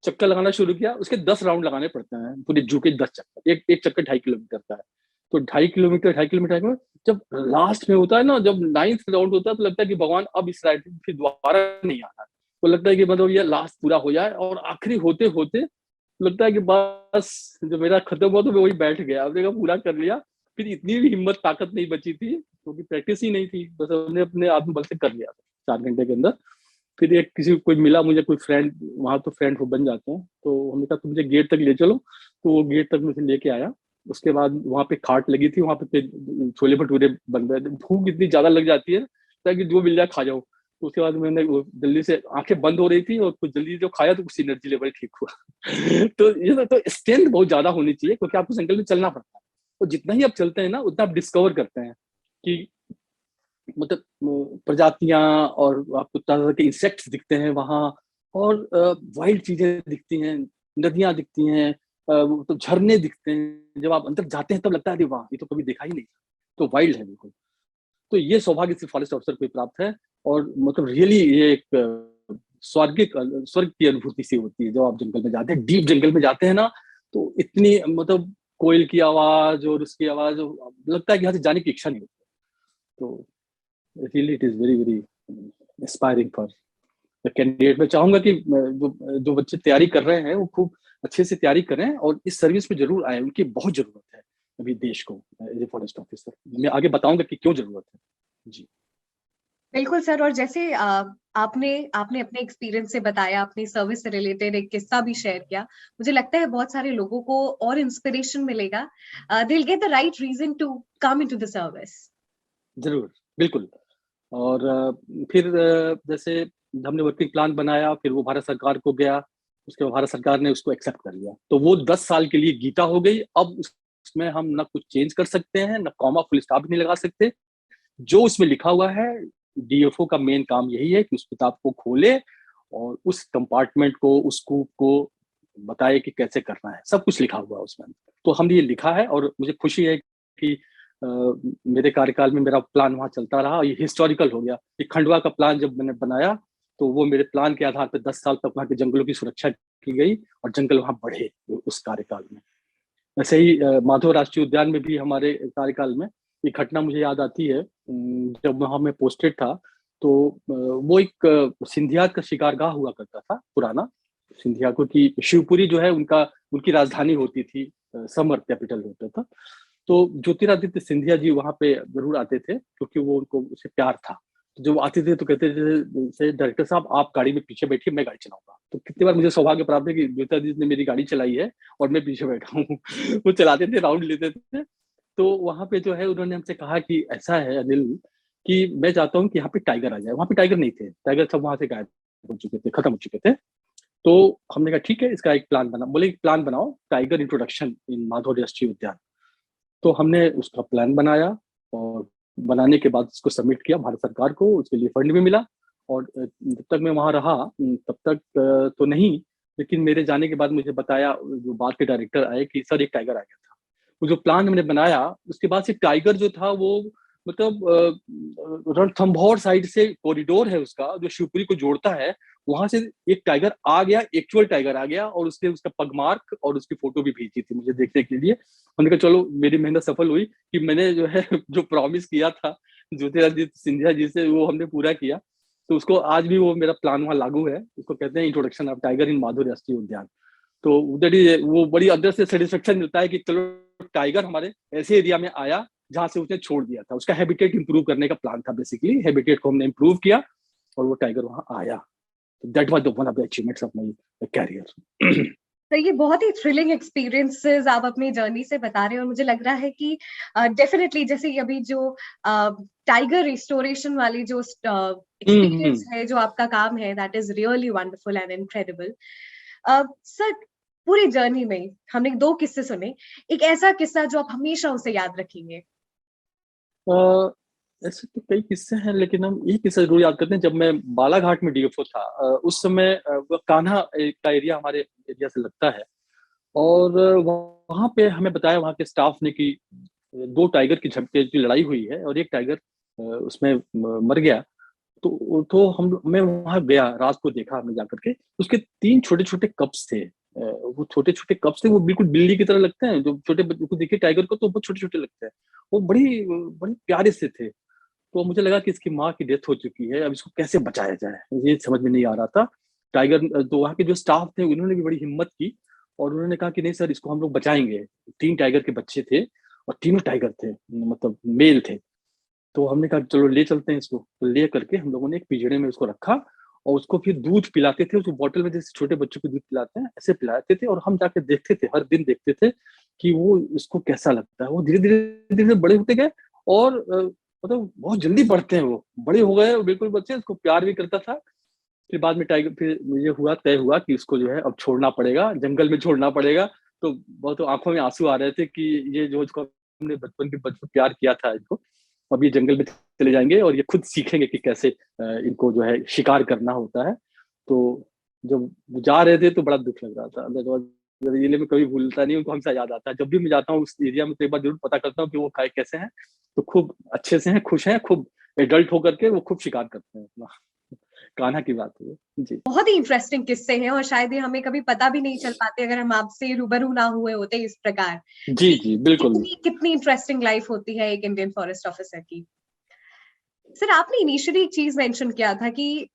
चक्कर लगाना शुरू किया। उसके 10 राउंड लगाने पड़ते हैं पूरे जू के, 10 चक्कर। एक चक्कर 2.5 किलोमीटर का है। तो 2.5 किलोमीटर जब लास्ट में होता है ना, जब 9th राउंड होता है तो लगता है कि भगवान अब इस राइड फिर दोबारा नहीं आना है। तो लगता है कि मतलब ये लास्ट पूरा हो जाए, और आखिरी होते होते लगता है कि बस जब मेरा खत्म हुआ तो मैं वही बैठ गया, हमने कहा पूरा कर लिया। फिर इतनी भी हिम्मत ताकत नहीं बची थी क्योंकि प्रैक्टिस ही नहीं थी, बस हमने अपने आत्मबल से कर लिया था 4 घंटे के अंदर। फिर एक किसी कोई मिला मुझे, कोई फ्रेंड, वहां तो फ्रेंड हो बन जाते हैं। तो हमने कहा तुम मुझे गेट तक ले चलो। तो वो गेट तक मुझे लेके आया। उसके बाद वहां पे खाट लगी थी, वहां पे छोले भटूरे बन रहे थे। भूख इतनी ज्यादा लग जाती है ताकि जो मिल जाए खा जाओ। तो उसके बाद मैंने जल्दी से, आंखें बंद हो रही थी और कुछ जल्दी जो खाया तो कुछ एनर्जी लेवल ठीक हुआ। तो ये तो स्ट्रेंथ बहुत ज्यादा होनी चाहिए क्योंकि आपको जंगल में चलना पड़ता है। और जितना ही आप चलते हैं ना उतना आप डिस्कवर करते हैं कि मतलब प्रजातियां, और आपको तरह तरह के इंसेक्ट्स दिखते हैं वहाँ। और वाइल्ड चीजें दिखती हैं, नदियां दिखती हैं, तो झरने दिखते हैं। जब आप अंदर जाते हैं तब लगता है अरे वाह, ये तो कभी देखा ही नहीं। तो वाइल्ड है बिल्कुल। तो ये सौभाग्य सिर्फ फॉरेस्ट ऑफिसर को ही प्राप्त है। और मतलब रियली ये एक स्वर्गिक स्वर्ग की अनुभूति सी होती है जब आप जंगल में जाते हैं, डीप जंगल में जाते हैं ना। तो इतनी मतलब कोयल की आवाज और उसकी आवाज, लगता है कि यहाँ से जाने की इच्छा नहीं होती। तो really it is very very inspiring for the candidate. मैं चाहूंगा कि जो जो बच्चे तैयारी कर रहे हैं वो खूब अच्छे से तैयारी करें और इस सर्विस में जरूर आए, उनकी बहुत जरूरत है अभी देश को एज ए फॉरेस्ट ऑफिसर। मैं आगे बताऊंगा कि क्यों जरूरत है। जी बिल्कुल सर। और जैसे आपने आपने अपने एक्सपीरियंस से बताया, अपनी सर्विस से रिलेटेड एक किस्सा भी शेयर किया, मुझे लगता है बहुत सारे लोगों को और इंस्पिरेशन मिलेगा। They will get the right reason to come into the service. जरूर, बिल्कुल। और फिर जैसे हमने वर्किंग प्लान बनाया, फिर वो भारत सरकार को गया। उसके बाद भारत सरकार ने उसको एक्सेप्ट कर लिया, तो वो 10 साल के लिए गीता हो गई। अब उसमें हम ना कुछ चेंज कर सकते हैं, ना कॉमा फुल स्टॉप भी नहीं लगा सकते। जो उसमें लिखा हुआ है, डीएफओ का मेन काम यही है कि उस किताब को खोले और उस कंपार्टमेंट को, उस कूप को बताए कि कैसे करना है। सब कुछ लिखा हुआ है उसमें। तो हमने ये लिखा है और मुझे खुशी है कि मेरे कार्यकाल में मेरा प्लान वहां चलता रहा। ये हिस्टोरिकल हो गया। ये खंडवा का प्लान जब मैंने बनाया तो वो मेरे प्लान के आधार पर 10 साल तक वहाँ के जंगलों की सुरक्षा की गई और जंगल वहां बढ़े उस कार्यकाल में। वैसे ही माधव राष्ट्रीय उद्यान में भी हमारे कार्यकाल में एक घटना मुझे याद आती है। जब वहां मैं पोस्टेड था तो वो एक सिंधिया का शिकारगाह हुआ करता था पुराना। सिंधिया को की शिवपुरी जो है उनका, उनकी राजधानी होती थी, समर कैपिटल होता था। तो ज्योतिरादित्य सिंधिया जी वहां पे जरूर आते थे, क्योंकि वो उनको उससे प्यार था। तो जब आते थे तो कहते थे डायरेक्टर साहब आप गाड़ी में पीछे बैठिए, मैं गाड़ी चलाऊंगा। तो कितनी बार मुझे सौभाग्य प्राप्त है कि ज्योतिरादित्य ने मेरी गाड़ी चलाई है और मैं पीछे बैठा हूँ। वो चलाते थे, राउंड लेते थे। तो वहां पे जो है उन्होंने हमसे कहा कि ऐसा है अनिल, कि मैं चाहता हूँ कि यहाँ पे टाइगर आ जाए। वहां पे टाइगर नहीं थे, टाइगर सब वहां से गायब हो चुके थे, खत्म हो चुके थे। तो हमने कहा ठीक है, इसका एक प्लान बना। बोले एक प्लान बनाओ, टाइगर इंट्रोडक्शन इन माधव राष्ट्रीय उद्यान। तो हमने उसका प्लान बनाया, और बनाने के बाद उसको सबमिट किया भारत सरकार को। उसके लिए फंड भी मिला। और जब तक मैं वहां रहा तब तक तो नहीं, लेकिन मेरे जाने के बाद मुझे बताया, जो बाद के डायरेक्टर आए, कि सर एक टाइगर आ गया था। वो जो प्लान हमने बनाया, उसके बाद से टाइगर जो था वो, मतलब रणथंभौर साइड से कॉरिडोर है उसका जो शिवपुरी को जोड़ता है, वहां से एक टाइगर आ गया, एक्चुअल टाइगर आ गया। और उसने उसका पगमार्क और उसकी फोटो भी भेजी थी मुझे देखने के लिए। हमने कहा चलो मेरी मेहनत सफल हुई, कि मैंने जो है जो प्रॉमिस किया था ज्योतिरादित्य सिंधिया जी से, वो हमने पूरा किया। तो उसको आज भी वो मेरा प्लान वहाँ लागू है। उसको कहते हैं introduction of tiger in Madhav राष्ट्रीय उद्यान। तो उधर ही वो बड़ी अंदर से सेटिस्फेक्शन मिलता है कि चलो टाइगर हमारे ऐसे एरिया में आया जहां से उसने छोड़ दिया था। उसका हैबिटेट इंप्रूव करने का प्लान था, बेसिकली हैबिटेट को हमने इंप्रूव किया और वो टाइगर वहां आया। That was the one of the achievements of my career. तो ये बहुत ही थ्रिलिंग एक्सपीरियंसेस आप अपनी जर्नी से बता रहे हैं, और मुझे लग रहा है कि डेफिनेटली जैसे अभी जो टाइगर रिस्टोरेशन वाली जो एक्सपीरियंस है, जो आपका काम है, that is really wonderful and incredible. Sir, पूरी जर्नी में हमने 2 किस्से सुने, एक ऐसा किस्सा जो आप हमेशा उसे याद रखेंगे? ऐसे तो कई किस्से हैं, लेकिन हम एक किस्सा जरूर याद करते हैं। जब मैं बालाघाट में डीएफओ था, उस समय वो कान्हा का एरिया हमारे एरिया से लगता है। और वहां पे हमें बताया वहां के स्टाफ ने कि 2 टाइगर की झपटे की लड़ाई हुई है और एक टाइगर उसमें मर गया। तो हम मैं वहां गया, रात को देखा हमने जाकर के। उसके 3 छोटे छोटे कप्स थे। वो छोटे छोटे कप्स थे, वो बिल्कुल बिल्ली की तरह लगते हैं। जो छोटे बच्चों को देखिए टाइगर को, तो बहुत छोटे छोटे लगते हैं। वो बड़ी बड़ी प्यारे से थे। तो मुझे लगा कि इसकी माँ की डेथ हो चुकी है, अब इसको कैसे बचाया जाए, ये समझ में नहीं आ रहा था। टाइगर तो वहाँ के जो स्टाफ थे उन्होंने भी बड़ी हिम्मत की, और उन्होंने कहा कि नहीं सर, इसको हम लोग बचाएंगे। 3 टाइगर के बच्चे थे, और तीनों टाइगर थे, मतलब मेल थे। तो हमने कहा चलो ले चलते हैं इसको। तो ले करके हम लोगों ने एक पिंजड़े में उसको रखा, और उसको फिर दूध पिलाते थे। उसको बॉटल में जैसे छोटे बच्चों को दूध पिलाते हैं, ऐसे पिलाते थे। और हम जाके देखते थे, हर दिन देखते थे कि वो इसको कैसा लगता है। वो धीरे धीरे धीरे बड़े होते गए, और मतलब बहुत जल्दी बढ़ते हैं। वो बड़े हो गए, बिल्कुल बच्चे, उसको प्यार भी करता था। फिर बाद में टाइगर, फिर मुझे तय हुआ कि इसको जो है अब छोड़ना पड़ेगा, जंगल में छोड़ना पड़ेगा। तो बहुत आंखों में आंसू आ रहे थे कि ये जो इसको हमने बचपन प्यार किया था इसको, अब ये जंगल में चले जाएंगे और ये खुद सीखेंगे कि कैसे इनको जो है शिकार करना होता है। तो जब जा रहे थे तो बड़ा दुख लग रहा था। ये मैं कभी भूलता नहीं, उनको हमेशा याद आता है। जब भी मैं जाता हूँ उस एरिया में तो एक बार जरूर पता करता हूँ कि वो कैसे हैं। तो खूब अच्छे से हैं, खुश हैं, खूब एडल्ट होकर के वो खूब शिकार करते हैं अपना। कान्हा की बात है जी। बहुत ही इंटरेस्टिंग किस्से हैं, और शायद ये हमें कभी पता भी नहीं चल पाते अगर हम आपसे रूबरू ना हुए होते इस प्रकार जी कि जी बिल्कुल। कितनी कितनी इंटरेस्टिंग लाइफ होती है एक इंडियन फॉरेस्ट ऑफिसर की। सर, आपने इनिशियली एक चीज मेंशन किया था कि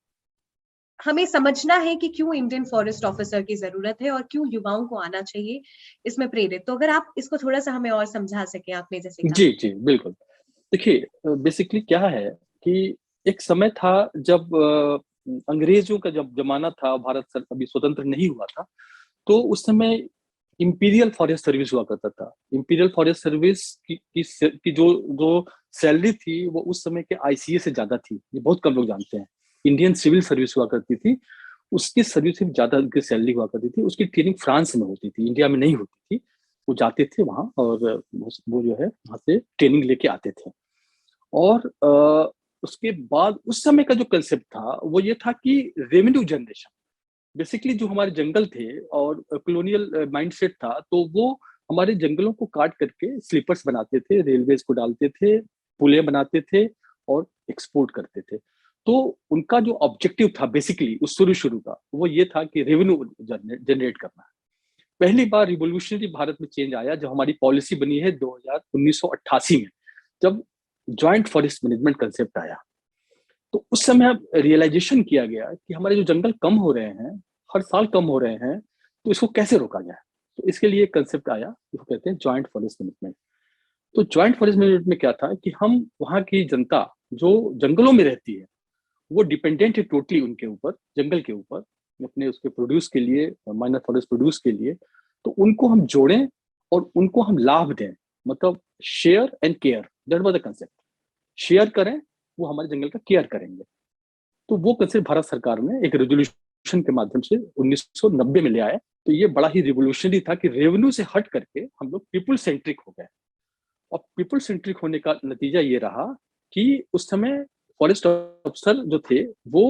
हमें समझना है कि क्यों इंडियन फॉरेस्ट ऑफिसर की जरूरत है और क्यों युवाओं को आना चाहिए इसमें प्रेरित। तो अगर आप इसको थोड़ा सा हमें और समझा सके, आपने जैसे कहा। जी जी बिल्कुल। देखिए, बेसिकली क्या है कि एक समय था जब अंग्रेजों का जब जमाना था, भारत सर अभी स्वतंत्र नहीं हुआ था। तो उस समय इंपीरियल फॉरेस्ट सर्विस हुआ करता था। इंपीरियल फॉरेस्ट सर्विस की जो जो सैलरी थी वो उस समय के आईसीए से ज्यादा थी। ये बहुत कम लोग जानते हैं। इंडियन सिविल सर्विस हुआ करती थी, उसकी सर्विस से ज्यादा उनकी सैलरी हुआ करती थी। उसकी ट्रेनिंग फ्रांस में होती थी, इंडिया में नहीं होती थी। वो जाते थे वहां, और वो जो है वहां से ट्रेनिंग लेके आते थे। और उसके बाद उस समय का जो कंसेप्ट था वो ये था कि रेवेन्यू जनरेशन, बेसिकली जो हमारे जंगल थे और कॉलोनियल माइंडसेट था, तो वो हमारे जंगलों को काट करके स्लीपर्स बनाते थे, रेलवेज को डालते थे, पुलें बनाते थे, और एक्सपोर्ट करते थे। तो उनका जो ऑब्जेक्टिव था बेसिकली उस शुरू शुरू का, वो ये था कि रेवेन्यू जनरेट करना। पहली बार रिवोल्यूशनरी भारत में चेंज आया जब हमारी पॉलिसी बनी है 1988 में, जब जॉइंट फॉरेस्ट मैनेजमेंट कंसेप्ट आया। तो उस समय रियलाइजेशन किया गया कि हमारे जो जंगल कम हो रहे हैं, हर साल कम हो रहे हैं, तो इसको कैसे रोका जाए। तो इसके लिए कंसेप्ट आया, इसको कहते हैं जॉइंट फॉरेस्ट मैनेजमेंट। तो ज्वाइंट फॉरेस्ट मैनेजमेंट में क्या था कि हम वहाँ की जनता जो जंगलों में रहती है वो डिपेंडेंट है टोटली उनके ऊपर, जंगल के ऊपर, अपने उसके प्रोड्यूस के लिए, माइनर फॉरेस्ट प्रोड्यूस के लिए। तो उनको हम जोड़ें और उनको हम लाभ दें, मतलब share and care, that was the concept. Share करें, वो हमारे जंगल का केयर करेंगे। तो वो कंसेप्ट भारत सरकार ने एक रेजोल्यूशन के माध्यम से 1990 में ले आए। तो ये बड़ा ही रिवोल्यूशनरी था कि रेवेन्यू से हट करके हम लोग पीपुल सेंट्रिक हो गए। और पीपुल सेंट्रिक होने का नतीजा ये रहा कि उस समय फॉरेस्ट अफसर जो थे वो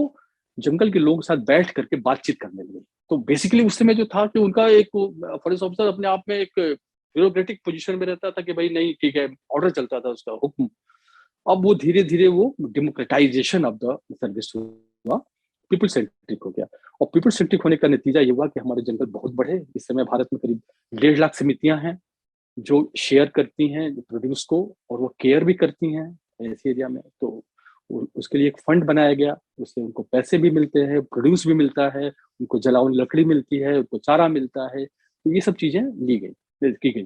जंगल के लोगों के साथ बैठ करके बातचीत करने लगे। तो बेसिकली उस समय जो था कि उनका एक फॉरेस्ट ऑफिसर अपने आप में एक ब्यूरोक्रेटिक पोजीशन में रहता था कि भाई नहीं ठीक है, ऑर्डर चलता था उसका, हुक्म। अब वो धीरे धीरे वो डेमोक्रेटाइजेशन ऑफ द सर्विस हुआ, पीपल सेंट्रिक हो गया। और पीपल सेंट्रिक होने का नतीजा ये हुआ कि हमारे जंगल बहुत बढ़े। इस समय भारत में करीब 1.5 लाख समितियां हैं जो शेयर करती हैं प्रोड्यूस को, और वो केयर भी करती हैं ऐसे एरिया में। तो उसके लिए एक फंड बनाया गया, उससे उनको पैसे भी मिलते हैं, प्रोड्यूस भी मिलता है, उनको जलावन लकड़ी मिलती है, उनको चारा मिलता है। तो ये सब चीजें की गई।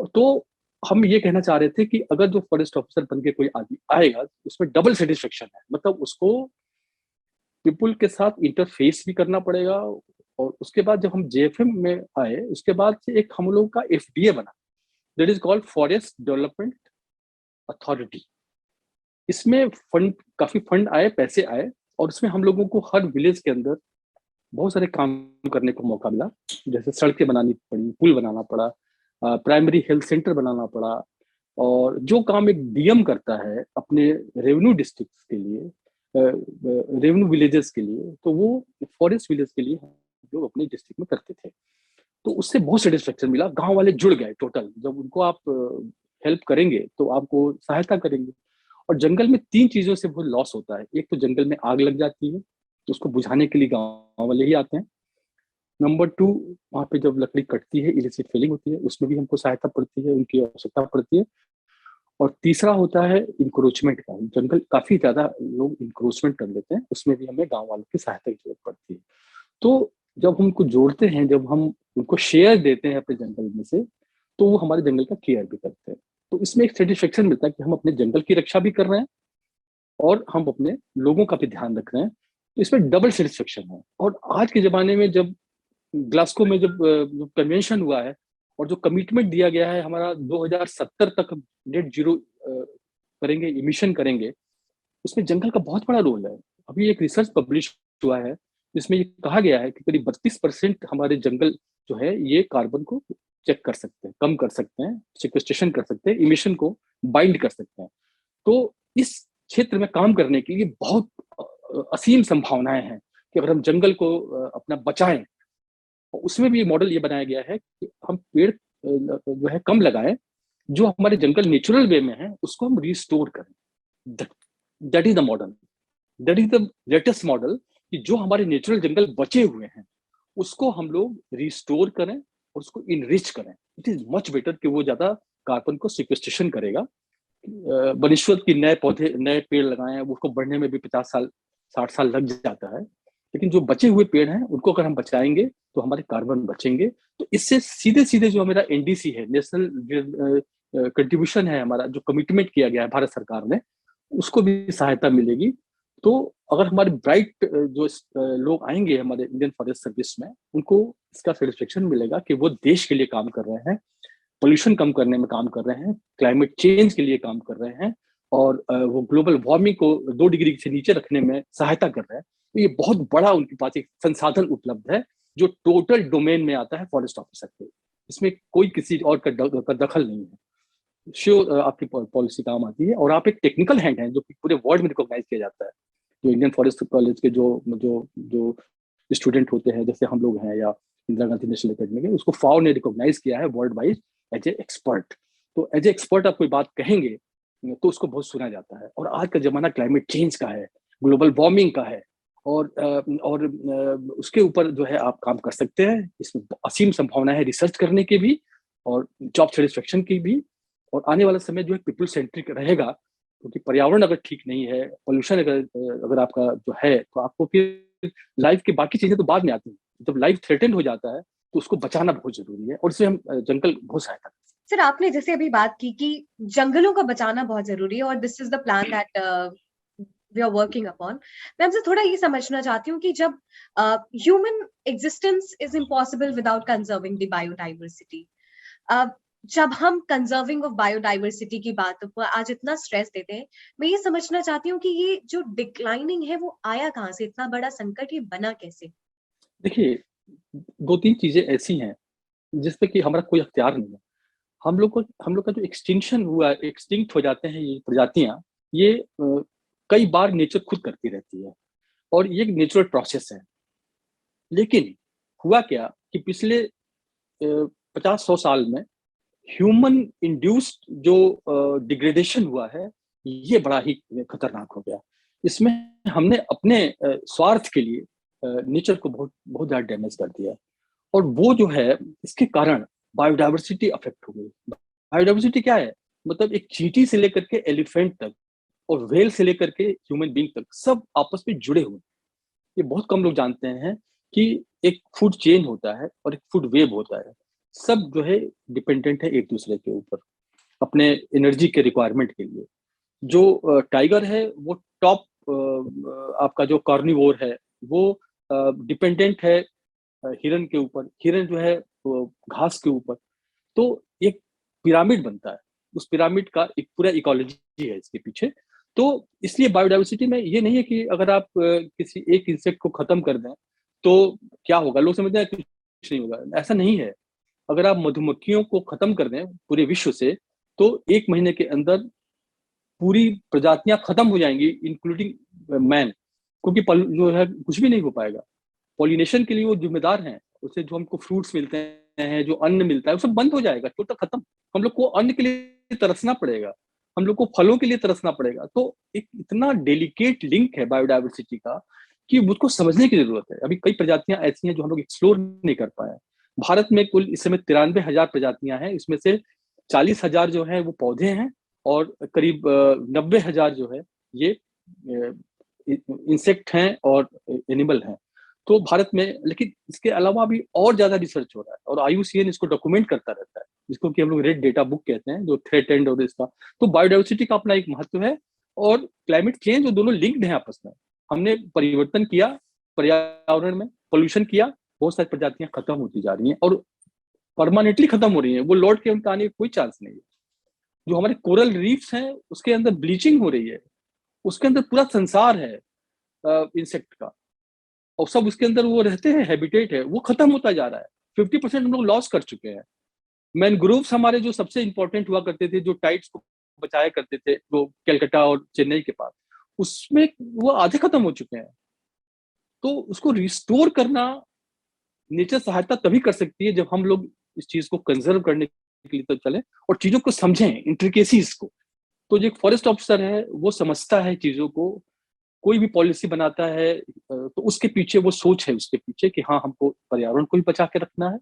तो हम ये कहना चाह रहे थे कि अगर जो फॉरेस्ट ऑफिसर बन के कोई आदमी आएगा उसमें डबल सेटिस्फेक्शन है, मतलब उसको पीपुल के साथ इंटरफेस भी करना पड़ेगा। और उसके बाद जब हम जेएफएम में आए उसके बाद से एक हम लोग का एफडीए बना, that is called forest development authority. इसमें फंड, काफी फंड आए, पैसे आए, और इसमें हम लोगों को हर विलेज के अंदर बहुत सारे काम करने को मौका मिला। जैसे सड़कें बनानी पड़ी, पुल बनाना पड़ा, प्राइमरी हेल्थ सेंटर बनाना पड़ा। और जो काम एक डीएम करता है अपने रेवेन्यू डिस्ट्रिक्ट के लिए, रेवेन्यू विलेजेस के लिए, तो वो फॉरेस्ट विलेज के लिए हम लोग अपने डिस्ट्रिक्ट में करते थे। तो उससे बहुत सेटिस्फेक्शन मिला, गांव वाले जुड़ गए टोटल। जब उनको आप हेल्प करेंगे तो आपको सहायता करेंगे। और जंगल में 3 चीजों से बहुत लॉस होता है। एक तो जंगल में आग लग जाती है, तो उसको बुझाने के लिए गांव वाले ही आते हैं। नंबर 2, वहां पे जब लकड़ी कटती है, इलिसिट फेलिंग होती है, उसमें भी हमको सहायता पड़ती है, उनकी आवश्यकता पड़ती है। और तीसरा होता है इंक्रोचमेंट का, जंगल काफी ज्यादा लोग इंक्रोचमेंट कर लेते हैं, उसमें भी हमें गांव वालों की सहायता की जरूरत पड़ती है। तो जब हम उनको जोड़ते हैं, जब हम उनको शेयर देते हैं अपने जंगल में से, तो वो हमारे जंगल का केयर भी करते हैं। तो इसमें एक सेटिस्फेक्शन मिलता है कि हम अपने जंगल की रक्षा भी कर रहे हैं और हम अपने लोगों का भी ध्यान रख रहे हैं। तो इसमें डबल सेटिस्फेक्शन है। और आज के जमाने में जब ग्लासगो में जब कन्वेंशन हुआ है और जो कमिटमेंट दिया गया है हमारा 2070 तक नेट जीरो करेंगे, इमिशन करेंगे, उसमें जंगल का बहुत बड़ा रोल है। अभी एक रिसर्च पब्लिश हुआ है जिसमें ये कहा गया है कि करीब 32% हमारे जंगल जो है ये कार्बन को चेक कर सकते हैं, कम कर सकते हैं, सिक्वेस्ट्रेशन कर सकते हैं, इमिशन को बाइंड कर सकते हैं। तो इस क्षेत्र में काम करने के लिए बहुत असीम संभावनाएं हैं कि अगर हम जंगल को अपना बचाएं। उसमें भी मॉडल ये बनाया गया है कि हम पेड़ जो है कम लगाएं, जो हमारे जंगल नेचुरल वे में है उसको हम रिस्टोर करें। That is the model, that is the latest model, कि जो हमारे नेचुरल जंगल बचे हुए हैं उसको हम लोग रिस्टोर करें और उसको इनरिच करें। इट इज मच बेटर कि वो ज्यादा कार्बन को सिक्वेस्ट्रेशन करेगा। बनिश्वत की नए पौधे, नए पेड़ लगाए हैं, उसको बढ़ने में भी 50 साल 60 साल लग जाता है। लेकिन जो बचे हुए पेड़ हैं उनको अगर हम बचाएंगे तो हमारे कार्बन बचेंगे। तो इससे सीधे सीधे जो मेरा एनडीसी है, नेशनल कंट्रीब्यूशन है हमारा, जो कमिटमेंट किया गया है भारत सरकार ने, उसको भी सहायता मिलेगी। तो अगर हमारे ब्राइट जो लोग आएंगे हमारे इंडियन फॉरेस्ट सर्विस में, उनको इसका सेटिस्फेक्शन मिलेगा कि वो देश के लिए काम कर रहे हैं, पोल्यूशन कम करने में काम कर रहे हैं, क्लाइमेट चेंज के लिए काम कर रहे हैं, और वो ग्लोबल वार्मिंग को 2 डिग्री से नीचे रखने में सहायता कर रहे हैं। तो ये बहुत बड़ा उनके पास एक संसाधन उपलब्ध है जो टोटल डोमेन में आता है फॉरेस्ट ऑफिसर के। इसमें कोई किसी और का दखल नहीं है। श्योर आपकी पॉलिसी काम आती है, और आप एक टेक्निकल हैंड हैं जो पूरे वर्ल्ड में रिकॉग्नाइज किया जाता है। जो इंडियन फॉरेस्ट कॉलेज के जो जो जो स्टूडेंट होते हैं, जैसे हम लोग हैं, या इंदिरा गांधी नेशनल अकेडमी के, उसको फाओ ने रिकॉग्नाइज किया है world wise as a expert. तो एज ए एक्सपर्ट आप कोई बात कहेंगे तो उसको बहुत सुना जाता है। और आज का जमाना क्लाइमेट चेंज का है, ग्लोबल वार्मिंग का है, और उसके ऊपर जो है आप काम कर सकते हैं। इसमें असीम संभावना है रिसर्च करने की भी और जॉब सेटिस्फेक्शन की भी। और आने वाला समय जो है पीपल सेंट्रिक रहेगा, क्योंकि पर्यावरण अगर ठीक नहीं है, पोल्यूशन अगर आपका जो है, तो आपको फिर लाइफ की बाकी चीजें तो बाद में आती हैं। जब लाइफ थ्रेटेंड हो जाता है तो उसको बचाना बहुत जरूरी है, और इसमें हम जंगल बहुत सहायता करते हैं। सर, आपने जैसे अभी बात की कि जंगलों का बचाना बहुत जरूरी है और this is the plan that we are working upon. मैं आपसे थोड़ा ये समझना चाहती हूँ कि जब human existence is impossible without conserving the biodiversity, जब हम कंजर्विंग ऑफ बायोडाइवर्सिटी की बात पर आज इतना स्ट्रेस देते हैं, मैं ये समझना चाहती हूँ कि ये जो डिक्लाइनिंग है वो आया कहाँ से, इतना बड़ा संकट ये बना कैसे? देखिए, 2-3 चीज़ें ऐसी हैं, जिस पे कि हमारा कोई अख्तियार नहीं है। हम लोग का जो एक्सटिंक्शन हुआ है, एक्सटिंक्ट हो जाते हैं ये प्रजातियाँ, ये कई बार नेचर खुद करती रहती है और ये एक नेचुरल प्रोसेस है। लेकिन हुआ क्या कि पिछले 50-100 साल में ह्यूमन इंड्यूस्ड जो डिग्रेडेशन हुआ है, ये बड़ा ही खतरनाक हो गया। इसमें हमने अपने स्वार्थ के लिए नेचर को बहुत बहुत ज़्यादा डैमेज कर दिया और वो जो है इसके कारण बायोडायवर्सिटी अफेक्ट हो गई। बायोडायवर्सिटी क्या है? मतलब एक चींटी से लेकर के एलिफेंट तक और व्हेल से लेकर के ह्यूमन बीइंग तक सब आपस में जुड़े हुए हैं। ये बहुत कम लोग जानते हैं कि एक फूड चेन होता है और एक फूड वेब होता है। सब जो है डिपेंडेंट है एक दूसरे के ऊपर अपने एनर्जी के रिक्वायरमेंट के लिए। जो टाइगर है वो टॉप आपका जो कार्निवोर है वो डिपेंडेंट है हिरन के ऊपर। हिरन जो है वो घास के ऊपर। तो एक पिरामिड बनता है। उस पिरामिड का एक पूरा इकोलॉजी है इसके पीछे। तो इसलिए बायोडाइवर्सिटी में ये नहीं है कि अगर आप किसी एक इंसेक्ट को खत्म कर दें तो क्या होगा। लोग समझते हैं कुछ नहीं होगा, ऐसा नहीं है। अगर आप मधुमक्खियों को खत्म कर दें पूरे विश्व से तो 1 महीने के अंदर पूरी प्रजातियां खत्म हो जाएंगी इंक्लूडिंग मैन, क्योंकि जो है कुछ भी नहीं हो पाएगा। पॉलिनेशन के लिए वो जिम्मेदार हैं। उससे जो हमको फ्रूट्स मिलते हैं, जो अन्न मिलता है, वो सब बंद हो जाएगा, टोटल खत्म। हम लोग को अन्न के लिए तरसना पड़ेगा, हम लोग को फलों के लिए तरसना पड़ेगा। तो एक इतना डेलिकेट लिंक है बायोडाइवर्सिटी का कि मुझको समझने की जरूरत है। अभी कई प्रजातियां ऐसी हैं जो हम लोग एक्सप्लोर नहीं कर पाए। भारत में कुल इस समय 93,000 प्रजातियां हैं। इसमें से 40,000 जो है वो पौधे हैं और करीब 90,000 जो है ये इंसेक्ट हैं और एनिमल हैं। तो भारत में, लेकिन इसके अलावा भी और ज्यादा रिसर्च हो रहा है और आईयूसीएन इसको डॉक्यूमेंट करता रहता है, जिसको कि हम लोग रेड डेटा बुक कहते हैं, जो थ्रेट एंड और इसका। तो बायोडाइवर्सिटी का अपना एक महत्व है और क्लाइमेट चेंज, वो दोनों लिंक्ड हैं आपस में। हमने परिवर्तन किया पर्यावरण में, पोल्यूशन किया, बहुत सारी प्रजातियां खत्म होती जा रही हैं और परमानेंटली खत्म हो रही हैं। वो लौट के उनका आने का कोई चांस नहीं है। जो हमारे कोरल रीफ्स हैं उसके अंदर ब्लीचिंग हो रही है, उसके अंदर पूरा संसार है इंसेक्ट का, और सब उसके अंदर वो रहते हैं, हैबिटेट है, वो खत्म होता जा रहा है। 50% हम लोग लॉस कर चुके हैं। मैनग्रोव्स हमारे जो सबसे इंपॉर्टेंट हुआ करते थे, जो टाइड्स को बचाया करते थे, जो कलकत्ता और चेन्नई के पास, उसमें वो आधे खत्म हो चुके हैं। तो उसको रिस्टोर करना नेचर सहायता तभी कर सकती है जब हम लोग इस चीज को कंजर्व करने के लिए तो चले और चीजों को समझें, इंट्रिकेसीज को। तो जो एक फॉरेस्ट ऑफिसर है वो समझता है चीजों को। कोई भी पॉलिसी बनाता है तो उसके पीछे वो सोच है, उसके पीछे कि हाँ, हमको पर्यावरण को भी बचा के रखना है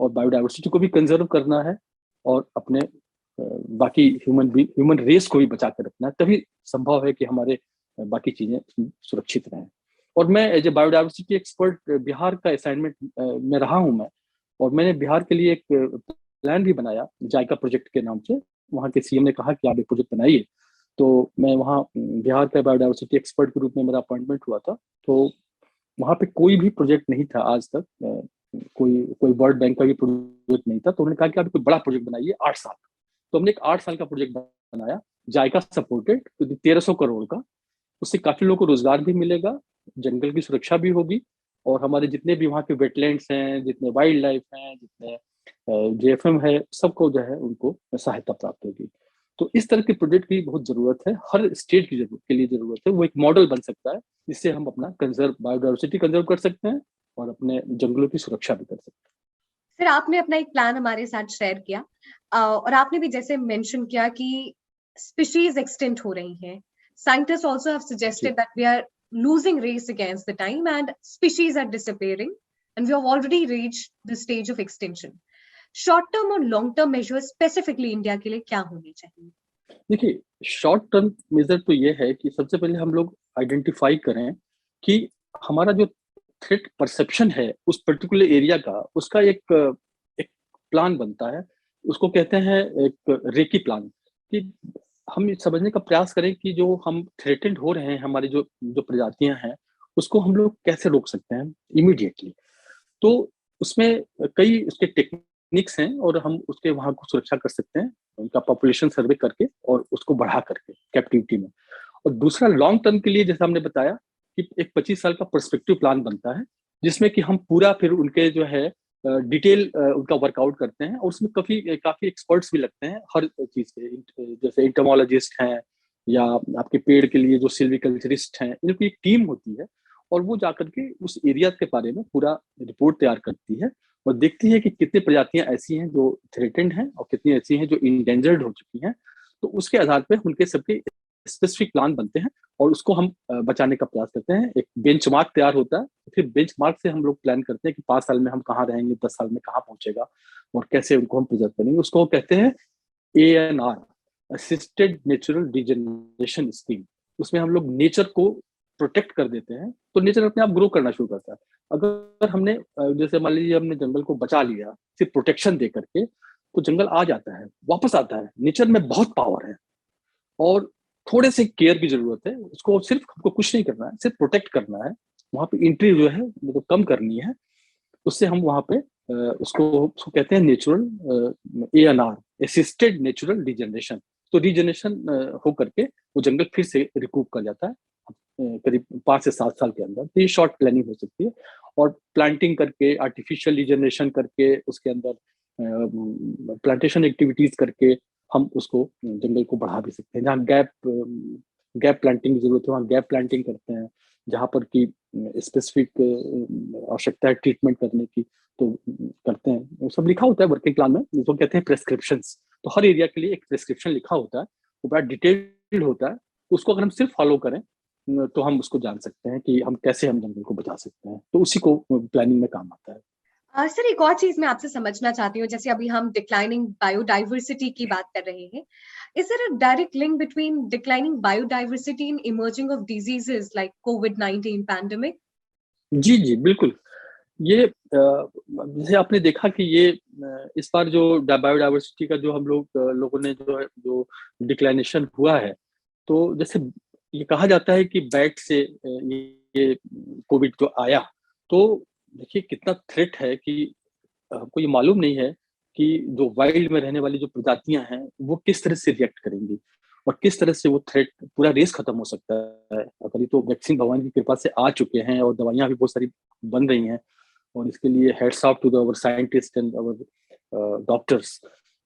और बायोडाइवर्सिटी को भी कंजर्व करना है और अपने बाकी ह्यूमन रेस को भी बचा के रखना है। तभी संभव है कि हमारे बाकी चीजें सुरक्षित रहें। और मैं as a biodiversity expert Bihar का असाइनमेंट में रहा हूँ मैं, और मैंने बिहार के लिए एक प्लान भी बनाया जायका प्रोजेक्ट के नाम से। वहाँ के सीएम ने कहा कि आप एक प्रोजेक्ट बनाइए, तो मैं वहाँ बिहार का बायोडाइवर्सिटी एक्सपर्ट के रूप में मेरा अपॉइंटमेंट हुआ था। तो वहाँ पे कोई भी प्रोजेक्ट नहीं था आज तक, कोई कोई वर्ल्ड बैंक का भी प्रोजेक्ट नहीं था। तो उन्होंने कहा कि आप कोई बड़ा प्रोजेक्ट बनाइए 8 साल। तो हमने एक 8 साल का प्रोजेक्ट बनाया, जायका सपोर्टेड, 1300 करोड़ का। उससे काफी लोगों को रोजगार भी मिलेगा, जंगल की सुरक्षा भी होगी, और हमारे जितने भी वहाँ के वेटलैंड्स हैं, जितने वाइल्ड लाइफ हैं, जितने जेएफएम है, सबको जो है उनको सहायता प्राप्त होगी। तो इस तरह के प्रोजेक्ट की बहुत जरूरत है, हर स्टेट की जरूरत के लिए जरूरत है। वो एक मॉडल बन सकता है जिससे हम अपना कंजर्व बायोडाइवर्सिटी कंजर्व कर सकते हैं और अपने जंगलों की सुरक्षा भी कर सकते हैं। फिर आपने अपना एक प्लान हमारे साथ शेयर किया, और आपने भी जैसे मेंशन किया कि स्पीशीज एक्सटिंक्ट हो रही हैं। Scientist also have suggested that we are losing race against the time and species are disappearing and we have already reached the stage of extinction. Short term और long term measures specifically India के लिए क्या होने चाहिए? देखिए, short term major तो ये है कि सबसे पहले हम लोग आइडेंटिफाई करें कि हमारा जो थ्रेट परसेप्शन है उस पर्टिकुलर एरिया का, उसका एक एक प्लान बनता है उसको कहते हैं एक रेकी प्लान, कि हम ये समझने का प्रयास करें कि जो हम थ्रेटेंड हो रहे हैं, हमारी जो जो प्रजातियां हैं, उसको हम लोग कैसे रोक सकते हैं इमीडिएटली। तो उसमें कई उसके टेक्निक्स हैं और हम उसके वहां को सुरक्षा कर सकते हैं, उनका पॉपुलेशन सर्वे करके और उसको बढ़ा करके कैप्टिविटी में। और दूसरा लॉन्ग टर्म के लिए, जैसा हमने बताया कि एक 25 साल का पर्सपेक्टिव प्लान बनता है, जिसमें कि हम पूरा फिर उनके जो है डिटेल उनका वर्कआउट करते हैं, और उसमें काफी काफी एक्सपर्ट्स भी लगते हैं हर चीज के, जैसे इंटरमोलॉजिस्ट हैं, या आपके पेड़ के लिए जो सिल्वीकल्चरिस्ट हैं, इनकी एक टीम होती है, और वो जाकर के उस एरिया के बारे में पूरा रिपोर्ट तैयार करती है और देखती है कि कितनी प्रजातियां ऐसी हैं जो थ्रेटेंड हैं और कितनी ऐसी हैं जो इंडेंजर्ड हो चुकी हैं। तो उसके आधार पर उनके सबके स्पेसिफिक प्लान बनते हैं और उसको हम बचाने का प्रयास करते हैं। एक बेंचमार्क तैयार होता है, फिर बेंचमार्क से हम लोग प्लान करते हैं कि 5 साल में हम कहाँ रहेंगे, 10 साल में कहाँ पहुंचेगा, और कैसे उनको हम प्रिजर्व करेंगे। उसको कहते हैं ANR, assisted natural degeneration scheme. उसमें हम लोग नेचर को प्रोटेक्ट कर देते हैं, तो नेचर अपने आप ग्रो करना शुरू करता है। अगर हमने जैसे मान लीजिए हमने जंगल को बचा लिया सिर्फ प्रोटेक्शन दे करके, तो जंगल आ जाता है, वापस आता है। नेचर में बहुत पावर है और थोड़े से केयर की जरूरत है। उसको सिर्फ हमको कुछ नहीं करना है, सिर्फ प्रोटेक्ट करना है। वहां पे एंट्री जो है मतलब कम करनी है। उससे हम वहां पे उसको कहते हैं natural ANR, assisted natural degeneration. तो डिजेनरेशन हो करके वो जंगल फिर से रिकूप कर जाता है करीब 5 से 7 साल के अंदर। तो ये शॉर्ट प्लानिंग हो सकती है। और प्लांटिंग करके, आर्टिफिशियल डिजेनरेशन करके, उसके अंदर प्लांटेशन एक्टिविटीज करके हम उसको जंगल को बढ़ा भी सकते हैं। जहाँ गैप प्लांटिंग की जरूरत है वहाँ गैप प्लांटिंग करते हैं। जहाँ पर की स्पेसिफिक आवश्यकता है ट्रीटमेंट करने की, तो करते हैं। वो सब लिखा होता है वर्किंग प्लान में, जिसको कहते हैं प्रेस्क्रिप्शंस। तो हर एरिया के लिए एक प्रेस्क्रिप्शन लिखा होता है, वो बड़ा डिटेल्ड होता है। उसको अगर हम सिर्फ फॉलो करें तो हम उसको जान सकते हैं कि हम कैसे हम जंगल को बचा सकते हैं। तो उसी को प्लानिंग में काम आता है। सर, एक और चीज मैं आपसे समझना चाहती हूँ, जैसे अभी हम डिक्लाइनिंग बायोडाइवर्सिटी की बात कर रहे हैं, is there a direct link between declining biodiversity in emerging of diseases like कोविड-19 पैंडेमिक? जी जी बिल्कुल। ये जैसे आपने देखा कि ये इस बार जो बायोडाइवर्सिटी का जो हम लोगों ने जो डिक्लाइनेशन हुआ है, तो जैसे ये कहा जाता है कि बैट से ये कोविड जो आया, तो देखिए कितना थ्रेट है कि हमको ये मालूम नहीं है कि जो वाइल्ड में रहने वाली जो प्रजातियां हैं वो किस तरह से रिएक्ट करेंगी और किस तरह से वो थ्रेट, पूरा रेस खत्म हो सकता है। अगर ये तो वैक्सीन भगवान की कृपा से आ चुके हैं और दवाइयां भी बहुत सारी बन रही हैं, और इसके लिए heads off to our scientist and our doctors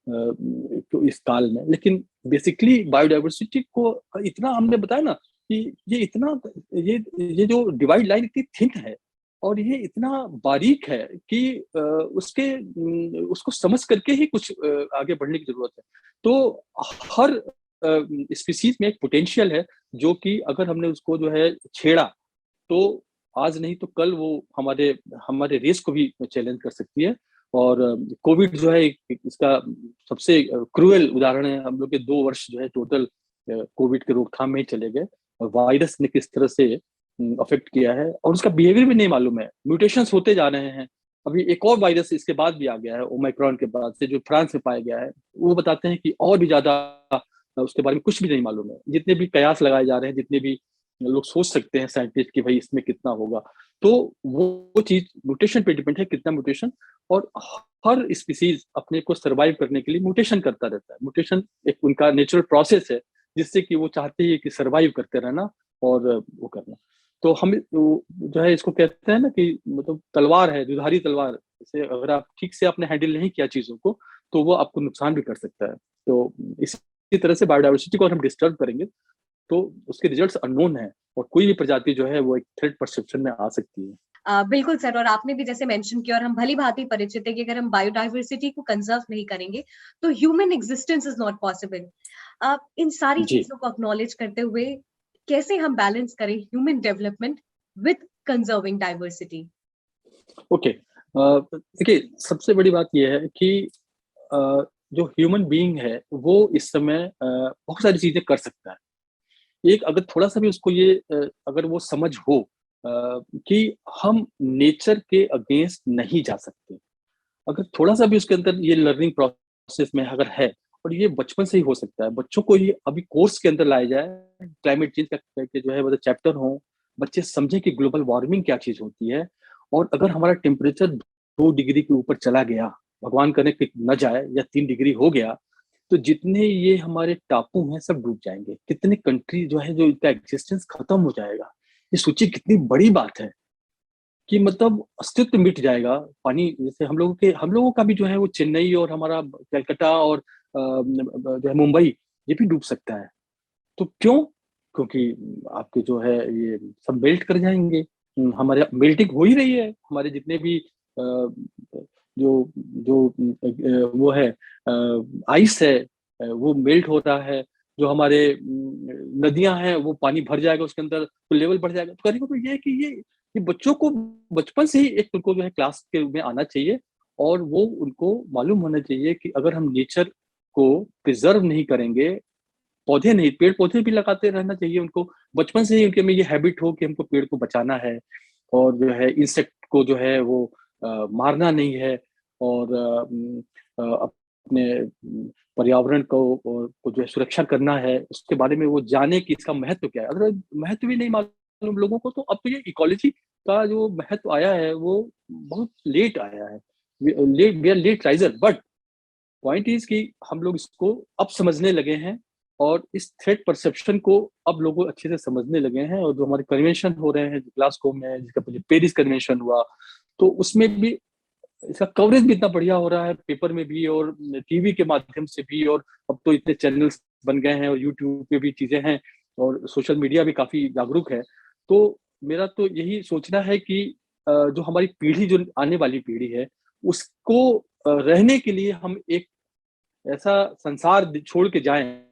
तो इस काल में। लेकिन बेसिकली बायोडाइवर्सिटी को इतना हमने बताया ना कि ये इतना ये जो डिवाइड लाइन इतनी थिन है और ये इतना बारीक है कि उसको समझ करके ही कुछ आगे बढ़ने की जरूरत है। तो हर स्पीसीज में एक पोटेंशियल है, जो कि अगर हमने उसको जो है छेड़ा, तो आज नहीं तो कल वो हमारे हमारे रेस को भी चैलेंज कर सकती है। और कोविड जो है इसका सबसे क्रूएल उदाहरण है। हम लोग के 2 वर्ष जो है टोटल कोविड के रोकथाम में ही चले गए, और वायरस ने किस तरह से अफेक्ट किया है और उसका बिहेवियर भी नहीं मालूम है। म्यूटेशंस होते जा रहे हैं। अभी एक और वायरस इसके बाद भी आ गया है, ओमाइक्रॉन के बाद से, जो फ्रांस में पाया गया है। वो बताते हैं कि और भी ज्यादा उसके बारे में कुछ भी नहीं मालूम है। जितने भी कयास लगाए जा रहे हैं, जितने भी लोग सोच सकते हैं साइंटिस्ट कि भाई इसमें कितना होगा, तो वो चीज म्यूटेशन पे डिपेंड है, कितना म्यूटेशन। और हर स्पीसीज अपने को सरवाइव करने के लिए म्यूटेशन करता रहता है। म्यूटेशन एक उनका नेचुरल प्रोसेस है, जिससे कि वो चाहते हैं कि सरवाइव करते रहना और वो करना। तो हम जो है इसको कहते हैं ना कि मतलब तलवार है, दुधारी तलवार। जैसे अगर आप ठीक से आपने हैंडल नहीं किया चीजों को, तो वो आपको नुकसान भी कर सकता है। तो इसी तरह से बायोडाइवर्सिटी को अगर हम डिस्टर्ब करेंगे, तो उसके रिजल्ट्स अननोन है, और कोई भी प्रजाति जो है वो एक थ्रेट परसेप्शन में आ सकती है। बिल्कुल सर, और आपने भी जैसे मेंशन किया और हम भली भांति परिचित है कि अगर हम बायोडाइवर्सिटी को कंजर्व नहीं करेंगे तो human existence is not possible. इन सारी जी चीजों को एक्नॉलेज करते हुए कैसे हम बैलेंस करें human development with conserving diversity? Okay. देखिए सबसे बड़ी बात यह है कि जो ह्यूमन बीइंग है वो इस समय बहुत सारी चीजें कर सकता है। एक अगर थोड़ा सा भी उसको ये अगर वो समझ हो कि हम नेचर के अगेंस्ट नहीं जा सकते, अगर थोड़ा सा भी उसके अंदर ये लर्निंग प्रोसेस में अगर है, और ये बचपन से ही हो सकता है, बच्चों को ये अभी कोर्स के अंदर लाया जाए, क्लाइमेट चेंज का के जो है मतलब चैप्टर हो, बच्चे समझें कि ग्लोबल वार्मिंग क्या चीज होती है। और अगर हमारा टेम्परेचर 2 डिग्री के ऊपर चला गया, भगवान करे कि न जाए, या 3 डिग्री हो गया, तो जितने ये हमारे टापू हैं सब डूब जाएंगे, कितने कंट्री जो है जो इनका एग्जिस्टेंस खत्म हो जाएगा। ये सोचिए कितनी बड़ी बात है कि मतलब अस्तित्व मिट जाएगा। पानी जैसे हम लोगों का भी जो है वो चेन्नई और हमारा कलकत्ता और जो है मुंबई, ये भी डूब सकता है। तो क्यों? क्योंकि आपके जो है ये सब मेल्ट कर जाएंगे। हमारे मेल्टिंग हो ही रही है, हमारे जितने भी जो जो वो है आइस है, वो मेल्ट हो रहा है। जो हमारे नदियां हैं वो पानी भर जाएगा उसके अंदर, तो लेवल बढ़ जाएगा। तो कहने का तो ये है कि ये बच्चों को बचपन से ही एक उनको जो है क्लास के में आना चाहिए, और वो उनको मालूम होना चाहिए कि अगर हम नेचर को प्रिजर्व नहीं करेंगे, पौधे नहीं, पेड़ पौधे भी लगाते रहना चाहिए उनको, बचपन से ही उनके में ये हैबिट हो कि हमको पेड़ को बचाना है, और जो है इंसेक्ट को जो है वो मारना नहीं है, और अपने पर्यावरण को जो है सुरक्षा करना है, उसके बारे में वो जाने कि इसका महत्व क्या है। अगर महत्व भी नहीं मालूम लोगों को, तो अब तो ये इकोलॉजी का जो महत्व आया है वो बहुत लेट आया है, we are late riser, but point is कि हम लोग इसको अब समझने लगे हैं, और इस थ्रेट परसेप्शन को अब लोग अच्छे से समझने लगे हैं। और जो हमारे कन्वेंशन हो रहे हैं ग्लासगो में, जिसका पहले पेरिस कन्वेंशन हुआ, तो उसमें भी इसका कवरेज भी इतना बढ़िया हो रहा है, पेपर में भी और टीवी के माध्यम से भी, और अब तो इतने चैनल्स बन गए हैं और यूट्यूब पे भी चीजें हैं, और सोशल मीडिया भी काफी जागरूक है। तो मेरा तो यही सोचना है कि जो हमारी पीढ़ी, जो आने वाली पीढ़ी है, उसको रहने के लिए हम एक ऐसा संसार छोड़ के जाएं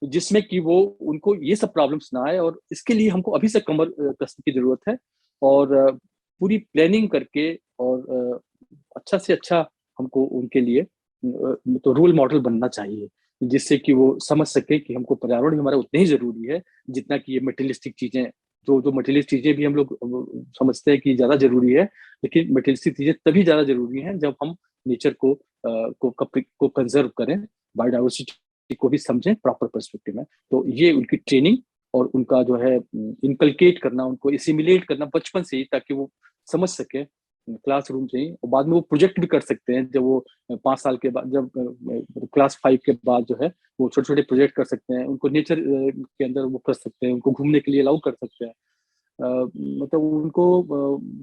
जिसमें कि वो उनको ये सब प्रॉब्लम्स ना आए। और इसके लिए हमको अभी से कमर कसने की जरूरत है, और पूरी प्लानिंग करके, और अच्छा से अच्छा हमको उनके लिए तो रोल मॉडल बनना चाहिए, जिससे कि वो समझ सके कि हमको पर्यावरण हमारा उतना ही जरूरी है जितना कि ये मटेरियलिस्टिक चीजें। जो जो मटेरियलिस्टिक चीजें भी हम लोग समझते हैं कि ज्यादा जरूरी है, लेकिन मटेरियलिस्टिक चीजें तभी ज्यादा जरूरी है जब हम नेचर को कंजर्व करें, बायोडाइवर्सिटी को भी समझें प्रॉपर पर्सपेक्टिव में। तो ये उनकी ट्रेनिंग और उनका जो है इनकलकेट करना, उनको एसिमिलेट करना बचपन से ही, ताकि वो समझ सके क्लासरूम से ही, और बाद में वो प्रोजेक्ट भी कर सकते हैं। जब वो 5 साल के बाद, जब क्लास 5 के बाद जो है वो छोटे छोटे प्रोजेक्ट कर सकते हैं, उनको नेचर के अंदर वो कर सकते हैं, उनको घूमने के लिए अलाउ कर सकते हैं। मतलब उनको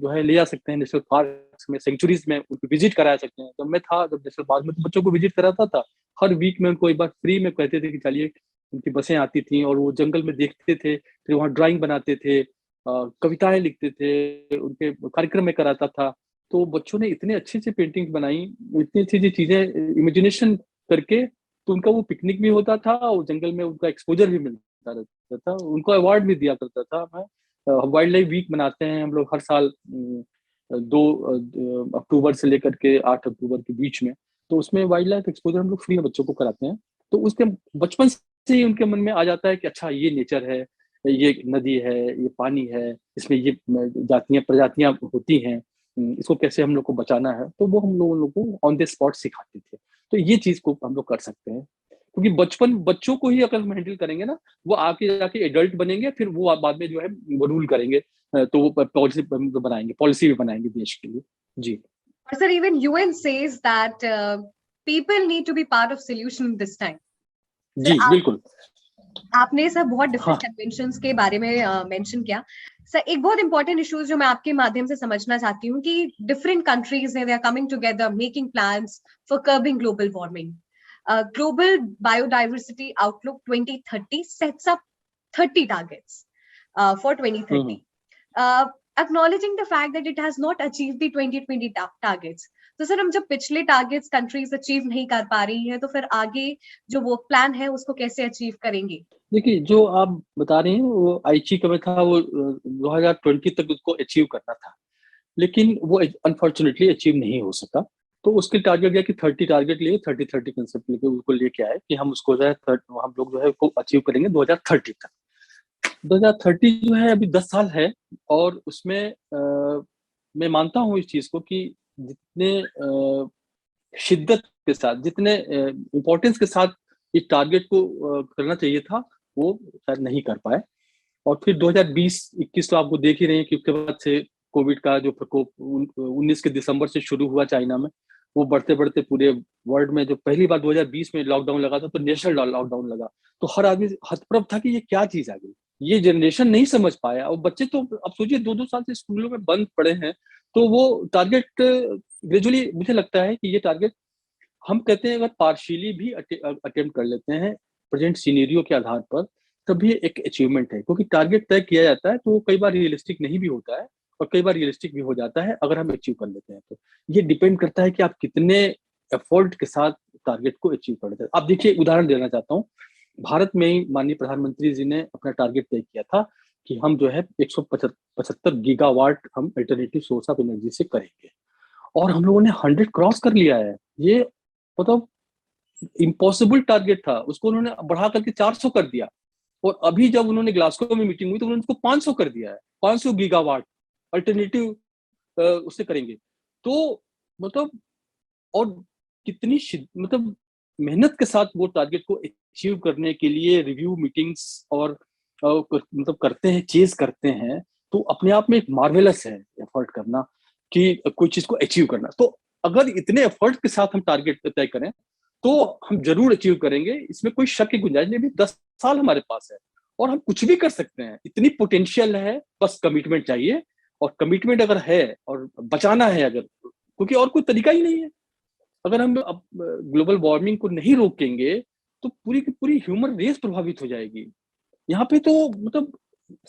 जो है ले जा सकते हैं नेशनल पार्क में, सेंचुरीज में उनको विजिट करा सकते हैं। जब मैं था, जब नेशनल पार्क में, तो बच्चों को विजिट कराता था हर वीक में, उनको एक बार फ्री में कहते थे कि चलिए। उनकी बसें आती थी और वो जंगल में देखते थे, फिर वहाँ ड्राइंग बनाते थे, कविताएं लिखते थे, उनके कार्यक्रम में कराता था। तो बच्चों ने इतने अच्छे से पेंटिंग्स बनाई, इतनी अच्छी अच्छी चीजें इमेजिनेशन करके, तो उनका वो पिकनिक भी होता था और जंगल में उनका एक्सपोजर भी मिलता रहता था, उनको अवार्ड भी दिया करता था। मैं वाइल्ड लाइफ वीक मनाते हैं हम लोग हर साल, 2 अक्टूबर से लेकर के 8 अक्टूबर के बीच में। तो उसमें वाइल्ड लाइफ एक्सपोजर हम लोग फ्री में बच्चों को कराते हैं। तो उसके बचपन से ही उनके मन में आ जाता है कि अच्छा ये नेचर है, ये नदी है, ये पानी है, इसमें ये जातियां प्रजातियां होती हैं, इसको कैसे हम लोग को बचाना है। तो वो हम लोगों को ऑन द स्पॉट सिखाते थे। तो ये चीज को हम लोग कर सकते हैं, क्योंकि बचपन बच्चों को ही अगर हम हैंडल करेंगे ना, वो आके जाके एडल्ट बनेंगे, फिर वो बाद में जो है वो रूल करेंगे। तो वो पॉलिसी बनाएंगे, पॉलिसी भी बनाएंगे देश के लिए। जी। But sir, even UN says that people need to be part of solution this time. जी सर, बिल्कुल। आपने सर बहुत हाँ। डिफरेंट कन्वेंशंस के बारे में मेंशन किया। सर, एक बहुत इंपॉर्टेंट इश्यूज जो मैं आपके माध्यम से समझना चाहती हूँ कि डिफरेंट कंट्रीज ने, they are coming together making plans for curbing global warming. Global Biodiversity Outlook 2030 sets up 30 targets for 2030. Acknowledging the fact that it has not achieved the 2020 targets. तो सर, हम जब पिछले टारगेट्स कंट्रीज अचीव नहीं कर पा रही है, तो फिर आगे जो वर्क प्लान है उसको कैसे अचीव करेंगे? देखिए, जो आप बता रहे हैं वो आईची का में था, वो 2020 तक उसको अचीव करना था, लेकिन वो अनफॉर्चुनेटली अचीव नहीं हो सका। तो उसके टारगेट दिया कि 30 टारगेट लिए, 30-30 कंसेप्ट लेके उसको लेके आए कि हम उसको जो है हम लोग जो है को अचीव करेंगे 2030 तक। 2030 जो है अभी 10 साल है, और उसमें मैं मानता हूँ इस चीज को कि जितने शिद्दत के साथ, जितने इम्पोर्टेंस के साथ इस टारगेट को करना चाहिए था, वो शायद नहीं कर पाए। और फिर 2020-21 तो आपको देख ही रहे हैं कि उसके बाद से कोविड का जो प्रकोप 19 के दिसंबर से शुरू हुआ चाइना में, वो बढ़ते बढ़ते पूरे वर्ल्ड में, जो पहली बार 2020 में लॉकडाउन लगा था तो नेशनल लॉकडाउन लगा, तो हर आदमी हतप्रभ था कि ये क्या चीज आ गई, ये जनरेशन नहीं समझ पाया। और बच्चे तो अब सोचिए 2-2 साल से स्कूलों में बंद पड़े हैं, तो वो टारगेट ग्रेजुअली, मुझे लगता है कि ये टारगेट हम कहते हैं अगर पार्शियली भी अटेम्प्ट कर लेते हैं प्रेजेंट सिनेरियो के आधार पर, तभी एक अचीवमेंट है। क्योंकि टारगेट तय किया जाता है तो वो कई बार रियलिस्टिक नहीं भी होता है, और कई बार रियलिस्टिक भी हो जाता है अगर हम अचीव कर लेते हैं तो। ये डिपेंड करता है कि आप कितने एफर्ट के साथ टारगेट को अचीव कर लेते हैं। आप देखिए, उदाहरण देना चाहता हूँ, भारत में ही माननीय प्रधानमंत्री जी ने अपना टारगेट तय किया था कि हम जो है 175 गीगावाट हम अल्टरनेटिव सोर्स ऑफ एनर्जी से करेंगे, और हम लोगों ने 100 क्रॉस कर लिया है। ये मतलब इम्पॉसिबल टारगेट था, उसको उन्होंने बढ़ा करके 400 कर दिया। और अभी जब उन्होंने ग्लासगो में मीटिंग हुई तो उन्होंने उसको 500 कर दिया है, 500 गीगावाट अल्टरनेटिव उससे करेंगे। तो मतलब, और कितनी मतलब मेहनत के साथ वो टारगेट को अचीव करने के लिए रिव्यू मीटिंग्स और मतलब करते हैं, चेज करते हैं। तो अपने आप में एक मार्वेलस है एफर्ट करना कि कोई चीज को अचीव करना। तो अगर इतने एफर्ट के साथ हम टारगेट तय करें तो हम जरूर अचीव करेंगे, इसमें कोई शक की गुंजाइश नहीं। भी 10 साल हमारे पास है और हम कुछ भी कर सकते हैं, इतनी पोटेंशियल है, बस कमिटमेंट चाहिए। और कमिटमेंट अगर है और बचाना है अगर, क्योंकि और कोई तरीका ही नहीं है। अगर हम अब ग्लोबल वार्मिंग को नहीं रोकेंगे तो पूरी की पूरी ह्यूमन रेस प्रभावित हो जाएगी। यहाँ पे तो मतलब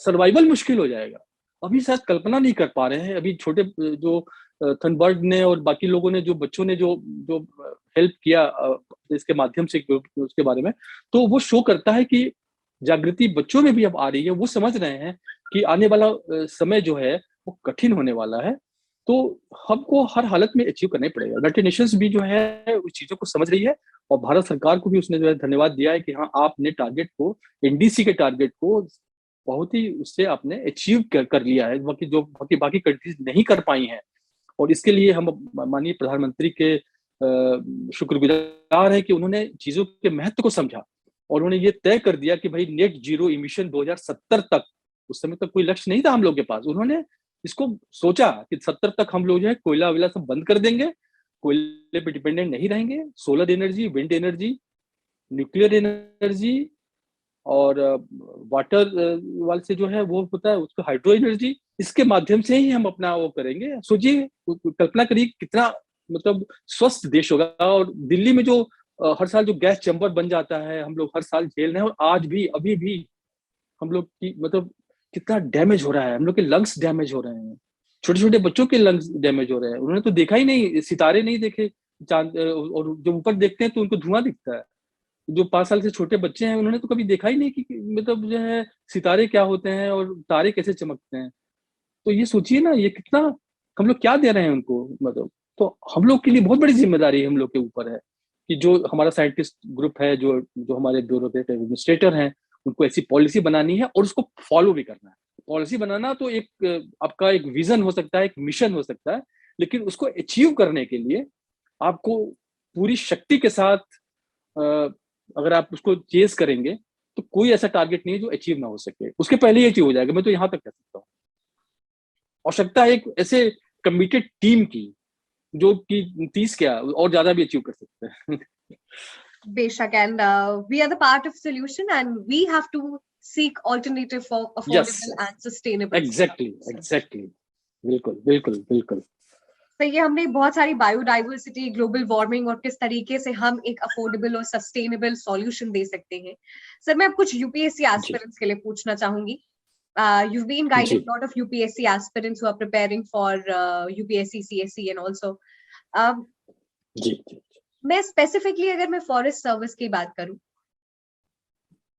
सर्वाइवल मुश्किल हो जाएगा। अभी शायद कल्पना नहीं कर पा रहे हैं। अभी छोटे जो थनबर्ग ने और बाकी लोगों ने, जो बच्चों ने जो जो हेल्प किया इसके माध्यम से उसके बारे में, तो वो शो करता है कि जागृति बच्चों में भी अब आ रही है। वो समझ रहे हैं कि आने वाला समय जो है वो कठिन होने वाला है। तो हमको हर हालत में अचीव करना ही पड़ेगा। यूनाइटेड नेशंस भी जो है उस चीजों को समझ रही है, और भारत सरकार को भी उसने जो है धन्यवाद दिया है कि हाँ, आपने टारगेट को, एनडीसी के टारगेट को बहुत ही उससे आपने अचीव कर लिया है, बाकी कंट्रीज नहीं कर पाई हैं। और इसके लिए हम माननीय प्रधानमंत्री के शुक्रगुजार हैं कि उन्होंने चीजों के महत्व को समझा और उन्होंने ये तय कर दिया कि भाई नेट जीरो इमिशन 2070 तक, उस समय तक कोई लक्ष्य नहीं था हम लोग के पास। उन्होंने इसको सोचा कि 70 तक हम लोग जो है कोयला वेला सब बंद कर देंगे, कोयले पे डिपेंडेंट नहीं रहेंगे, solar energy, wind energy, nuclear energy और वाटर वाल से जो है वो होता है उसको हाइड्रो एनर्जी, इसके माध्यम से ही हम अपना वो करेंगे। सोचिए, कल्पना करिए कितना मतलब स्वस्थ देश होगा। और दिल्ली में जो हर साल जो गैस चैम्बर बन जाता है, हम लोग हर साल झेल रहे हैं, और आज भी अभी भी हम लोग की मतलब कितना डैमेज हो रहा है, हम लोग के लंग्स डैमेज हो रहे हैं, छोटे छोटे बच्चों के लंग्स डैमेज हो रहे हैं। उन्होंने तो देखा ही नहीं, सितारे नहीं देखे चांद, और जब ऊपर देखते हैं तो उनको धुआं दिखता है। जो 5 साल से छोटे बच्चे हैं उन्होंने तो कभी देखा ही नहीं कि मतलब जो है सितारे क्या होते हैं और तारे कैसे चमकते हैं। तो ये सोचिए ना, ये कितना हम लोग क्या दे रहे हैं उनको मतलब। तो हम लोग के लिए बहुत बड़ी जिम्मेदारी हम लोग के ऊपर है कि जो हमारा साइंटिस्ट ग्रुप है, जो जो हमारे ब्यूरोक्रेट एडमिनिस्ट्रेटर हैं, उनको ऐसी पॉलिसी बनानी है और उसको फॉलो भी करना है। पॉलिसी बनाना तो एक आपका एक विजन हो सकता है, एक मिशन हो सकता है, लेकिन उसको अचीव करने के लिए आपको पूरी शक्ति के साथ अगर आप उसको चेस करेंगे तो कोई ऐसा टारगेट नहीं है जो अचीव ना हो सके। उसके पहले ही अचीव हो जाएगा, मैं तो यहाँ तक कह सकता हूँ। आवश्यकता है एक ऐसे कमिटेड टीम की जो कि 30 क्या और ज्यादा भी अचीव कर सकते हैं। बेशक, and we are the part of solution and we have to seek alternative for yes, affordable and sustainable exactly exactly, बिल्कुल बिल्कुल बिल्कुल। तो ये हमने बहुत सारी बायोडाइवर्सिटी, ग्लोबल वार्मिंग और किस तरीके से हम एक अफोर्डेबल और सस्टेनेबल सॉल्यूशन दे सकते हैं। सर, मैं अब कुछ यूपीएससी एस्पिरेंट्स के लिए पूछना चाहूंगी। You've been guiding a lot of UPSC aspirants who are preparing for UPSC, CSC and also जी जी। मैं स्पेसिफिकली अगर मैं फॉरेस्ट सर्विस की बात करूं,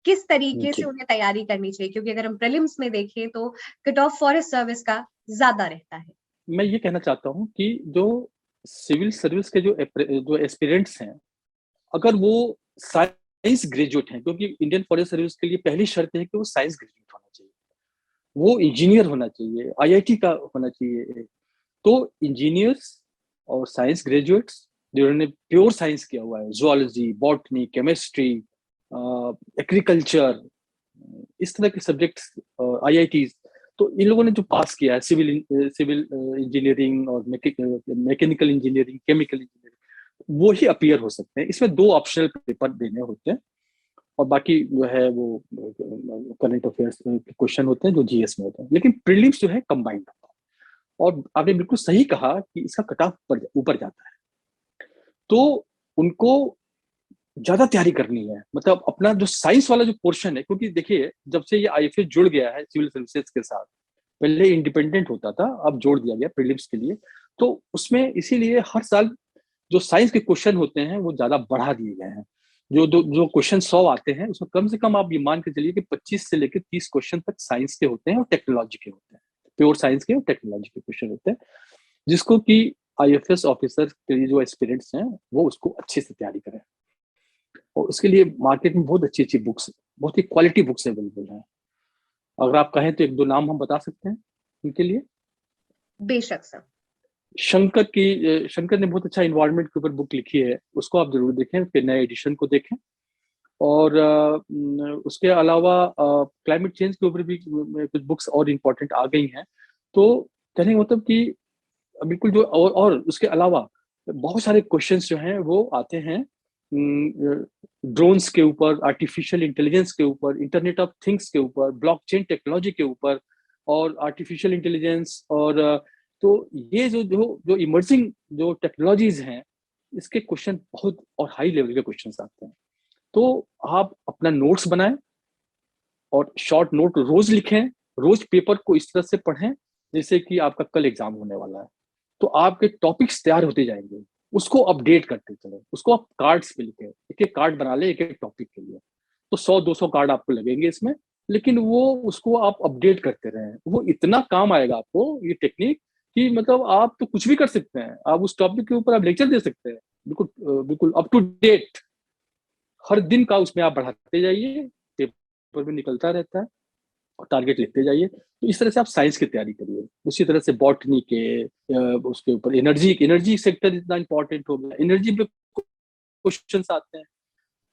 किस तरीके से उन्हें तैयारी करनी चाहिए? क्योंकि अगर हम प्रीलिम्स में देखें तो कट ऑफ फॉरेस्ट सर्विस का ज्यादा रहता है। मैं ये कहना चाहता हूँ कि जो सिविल सर्विस के जो एस्पिरेंट्स हैं, अगर वो साइंस ग्रेजुएट हैं, क्योंकि इंडियन फॉरेस्ट सर्विस के लिए पहली शर्त है कि वो साइंस ग्रेजुएट होना चाहिए, वो इंजीनियर होना चाहिए, आईआईटी का होना चाहिए। तो इंजीनियर्स और साइंस ग्रेजुएट्स जिन्होंने प्योर साइंस किया हुआ है, जूलॉजी, बॉटनी, केमिस्ट्री, एग्रीकल्चर, इस तरह के सब्जेक्ट्स, आईआईटीज, तो इन लोगों ने जो पास किया है सिविल इंजीनियरिंग और मैकेनिकल इंजीनियरिंग, केमिकल इंजीनियरिंग, वो ही अपीयर हो सकते हैं। इसमें 2 ऑप्शनल पेपर देने होते हैं और बाकी जो है वो करंट अफेयर्स के क्वेश्चन होते हैं जो जीएस में होते हैं। लेकिन प्रीलिम्स जो है कंबाइंड होता है। और आपने बिल्कुल सही कहा कि इसका कट ऑफ ऊपर जाता है, तो उनको ज्यादा तैयारी करनी है। मतलब अपना जो साइंस वाला जो पोर्शन है, क्योंकि देखिए जब से ये आईएफएस जुड़ गया है सिविल सर्विसेज के साथ, पहले इंडिपेंडेंट होता था, अब जोड़ दिया गया प्रीलिम्स के लिए, तो उसमें इसीलिए हर साल जो साइंस के क्वेश्चन होते हैं वो ज्यादा बढ़ा दिए गए हैं। जो क्वेश्चन 100 आते हैं उसमें कम से कम आप ये मान के चलिए कि 25 से लेकर 30 क्वेश्चन तक साइंस के होते हैं और टेक्नोलॉजी के होते हैं, प्योर साइंस के और टेक्नोलॉजी के क्वेश्चन होते हैं, जिसको कि आईएफएस ऑफिसर के लिए जो एस्पिरेंट्स हैं वो उसको अच्छे से तैयारी करें। और उसके लिए मार्केट में बहुत अच्छी अच्छी बुक्स, बहुत ही क्वालिटी बुक्स अवेलेबल हैं। अगर आप कहें तो 1-2 नाम हम बता सकते हैं उनके लिए। बेशक सर। शंकर ने बहुत अच्छा इन्वायरमेंट के ऊपर बुक लिखी है, उसको आप जरूर देखें, उसके नए एडिशन को देखें। और उसके अलावा क्लाइमेट चेंज के ऊपर भी कुछ बुक्स और इम्पोर्टेंट आ गई हैं। तो कहने का मतलब कि बिल्कुल जो और उसके अलावा बहुत सारे क्वेश्चंस जो हैं वो आते हैं ड्रोन्स के ऊपर, आर्टिफिशियल इंटेलिजेंस के ऊपर, इंटरनेट ऑफ थिंग्स के ऊपर, ब्लॉकचेन टेक्नोलॉजी के ऊपर और आर्टिफिशियल इंटेलिजेंस। और तो ये जो जो जो इमर्जिंग जो टेक्नोलॉजीज हैं, इसके क्वेश्चन बहुत और हाई लेवल के क्वेश्चंस आते हैं। तो आप अपना नोट्स बनाएं और शॉर्ट नोट रोज लिखें, रोज पेपर को इस तरह से पढ़ें जैसे कि आपका कल एग्जाम होने वाला है। तो आपके टॉपिक्स तैयार होते जाएंगे, उसको अपडेट करते चले, उसको आप कार्ड्स पे लिखें, एक एक कार्ड बना ले एक एक टॉपिक के लिए, तो 100-200 कार्ड आपको लगेंगे इसमें। लेकिन वो उसको आप अपडेट करते रहें, वो इतना काम आएगा आपको ये टेक्निक कि मतलब आप तो कुछ भी कर सकते हैं, आप उस टॉपिक के ऊपर आप लेक्चर दे सकते हैं, बिल्कुल बिल्कुल अप टू डेट। हर दिन का उसमें आप बढ़ाते जाइए, पेपर में निकलता रहता है और टारगेट लिखते जाइए। तो इस तरह से आप साइंस की तैयारी करिए। उसी तरह से बॉटनी के उसके ऊपर एनर्जी सेक्टर इतना इंपॉर्टेंट हो गया, एनर्जी पे क्वेश्चन आते हैं।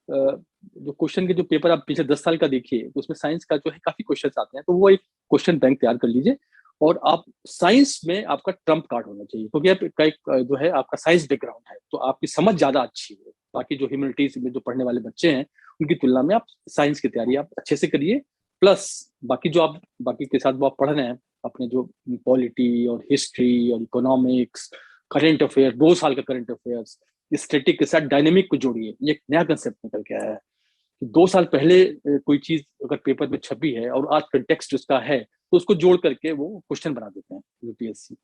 जो क्वेश्चन के जो पेपर आप पिछले 10 साल का देखिए तो उसमें साइंस का जो है काफी क्वेश्चन आते हैं, तो वो एक क्वेश्चन बैंक तैयार कर लीजिए। और आप साइंस में आपका ट्रम्प कार्ड होना चाहिए, क्योंकि आपका एक जो है आपका साइंस बैकग्राउंड है, तो आपकी समझ ज्यादा अच्छी है। बाकी जो ह्यूमैनिटीज में जो पढ़ने वाले बच्चे हैं उनकी तुलना में आप साइंस की तैयारी आप अच्छे से करिए। प्लस बाकी जो आप बाकी के साथ वो आप पढ़ रहे हैं, अपने जो पॉलिटी और हिस्ट्री और इकोनॉमिक्स, करंट अफेयर, 2 साल का करंट अफेयर्स, स्टैटिक के साथ डायनेमिक को जोड़िए। ये एक नया कंसेप्ट निकल के आया है कि 2 साल पहले कोई चीज अगर पेपर में छपी है और आज कंटेक्स्ट उसका है, तो उसको जोड़ करके वो क्वेश्चन बना देते हैं यूपीएससी।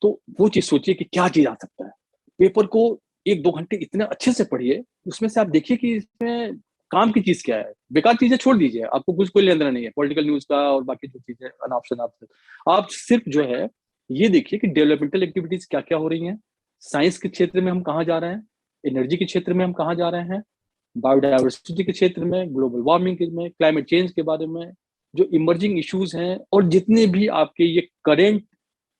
तो वो चीज सोचिए कि क्या चीज आ सकता है। पेपर को 1-2 घंटे इतने अच्छे से पढ़िए, उसमें से आप देखिए कि इसमें काम की चीज क्या है। बेकार चीजें छोड़ दीजिए, आपको कुछ कोई लेना देना नहीं है पॉलिटिकल न्यूज का और बाकी जो चीजें अनऑप्शन आप सिर्फ जो है ये देखिए कि डेवलपमेंटल एक्टिविटीज क्या क्या हो रही हैं, साइंस के क्षेत्र में हम कहाँ जा रहे हैं, एनर्जी के क्षेत्र में हम कहाँ जा रहे हैं, बायोडाइवर्सिटी के क्षेत्र में, ग्लोबल वार्मिंग में, क्लाइमेट चेंज के बारे में, जो इमर्जिंग इश्यूज हैं, और जितने भी आपके ये करेंट,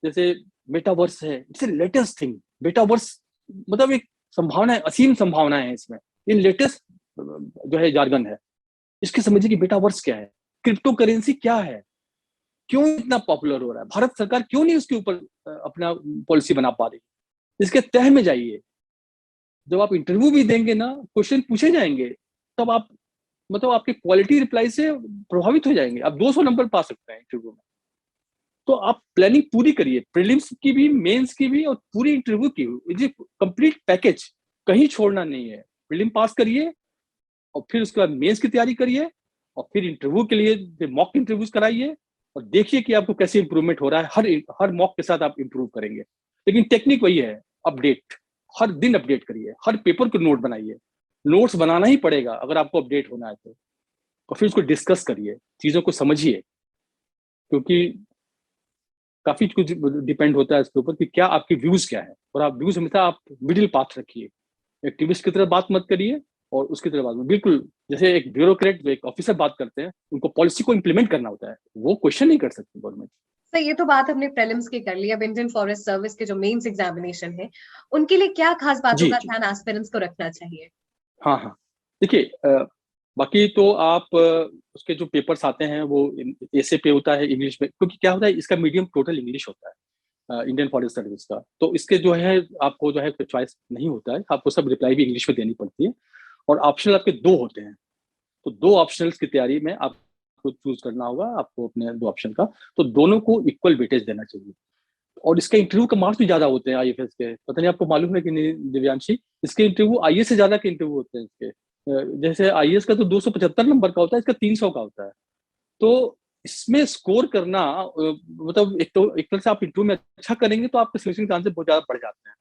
जैसे मेटावर्स है, इट्स लेटेस्ट थिंग। मेटावर्स मतलब एक संभावना है, असीम संभावना है इसमें। ये लेटेस्ट जो है जार्गन है, इसके समझिए कि मेटावर्स क्या है, क्रिप्टो करेंसी क्या है, क्यों इतना पॉपुलर हो रहा है, भारत सरकार क्यों नहीं उसके ऊपर अपना पॉलिसी बना पा रही। इसके तह में जाइए, जब आप इंटरव्यू भी देंगे ना, क्वेश्चन पूछे जाएंगे, तब आप मतलब आपके क्वालिटी रिप्लाई से प्रभावित हो जाएंगे। आप 200 नंबर पा सकते हैं इंटरव्यू में। तो आप प्लानिंग पूरी करिए, प्रीलिम्स की भी, मेंस की भी और पूरी इंटरव्यू की, ये कंप्लीट पैकेज कहीं छोड़ना नहीं है। प्रीलिम पास करिए और फिर उसके बाद मेंस की तैयारी करिए और फिर इंटरव्यू के लिए मॉक इंटरव्यूज कराइए और देखिए कि आपको कैसे इंप्रूवमेंट हो रहा है। हर मॉक के साथ आप इंप्रूव करेंगे। लेकिन टेक्निक वही है, अपडेट, हर दिन अपडेट करिए, हर पेपर को नोट बनाइए। नोट्स बनाना ही पड़ेगा अगर आपको अपडेट होना है तो। और फिर उसको डिस्कस करिए, चीजों को समझिए, क्योंकि काफी कुछ डिपेंड होता है इसके ऊपर कि क्या आपके व्यूज क्या है। और आप व्यूज हमेशा आप मिडिल पाथ रखिए, एक्टिविस्ट की तरह बात मत करिए और उसकी तरह बात बिल्कुल, जैसे एक ब्यूरोक्रेट, एक ऑफिसर बात करते हैं, उनको पॉलिसी को इंप्लीमेंट करना होता है, वो क्वेश्चन नहीं कर सकते गवर्नमेंट। सर ये तो बात हमने प्रीलिम्स की कर ली, अब इंडियन फॉरेस्ट सर्विस के जो मेंस एग्जामिनेशन है उनके लिए क्या खास बातों जी का जी। ध्यान एस्पिरेंट्स को रखना चाहिए? हाँ हाँ। देखिए, बाकी तो आप उसके जो पेपर्स आते हैं वो ऐसे पे होता है इंग्लिश में, क्योंकि क्या होता है इसका मीडियम टोटल इंग्लिश होता है इंडियन फॉरेस्ट सर्विस का। तो इसके जो है आपको जो है चॉइस नहीं होता है, आपको सब रिप्लाई भी इंग्लिश में देनी पड़ती है। और ऑप्शनल आपके दो होते हैं, तो दो ऑप्शनल्स की तैयारी में आपको चूज करना होगा, आपको अपने दो ऑप्शन का। तो दोनों को इक्वल वेटेज देना चाहिए। और इसके इंटरव्यू का मार्क्स भी ज्यादा होते हैं आईएफएस के, पता नहीं आपको मालूम है कि नहीं दिव्यांशी। इसके इंटरव्यू आईएएस से ज्यादा के इंटरव्यू होते हैं इसके। जैसे आईएएस का तो 275 नंबर का होता है, इसका 300 का होता है। तो इसमें स्कोर करना मतलब एक तरह से आप इंटरव्यू में अच्छा करेंगे तो आपके सिलेक्शन के चांसेस बहुत ज्यादा बढ़ जाते हैं।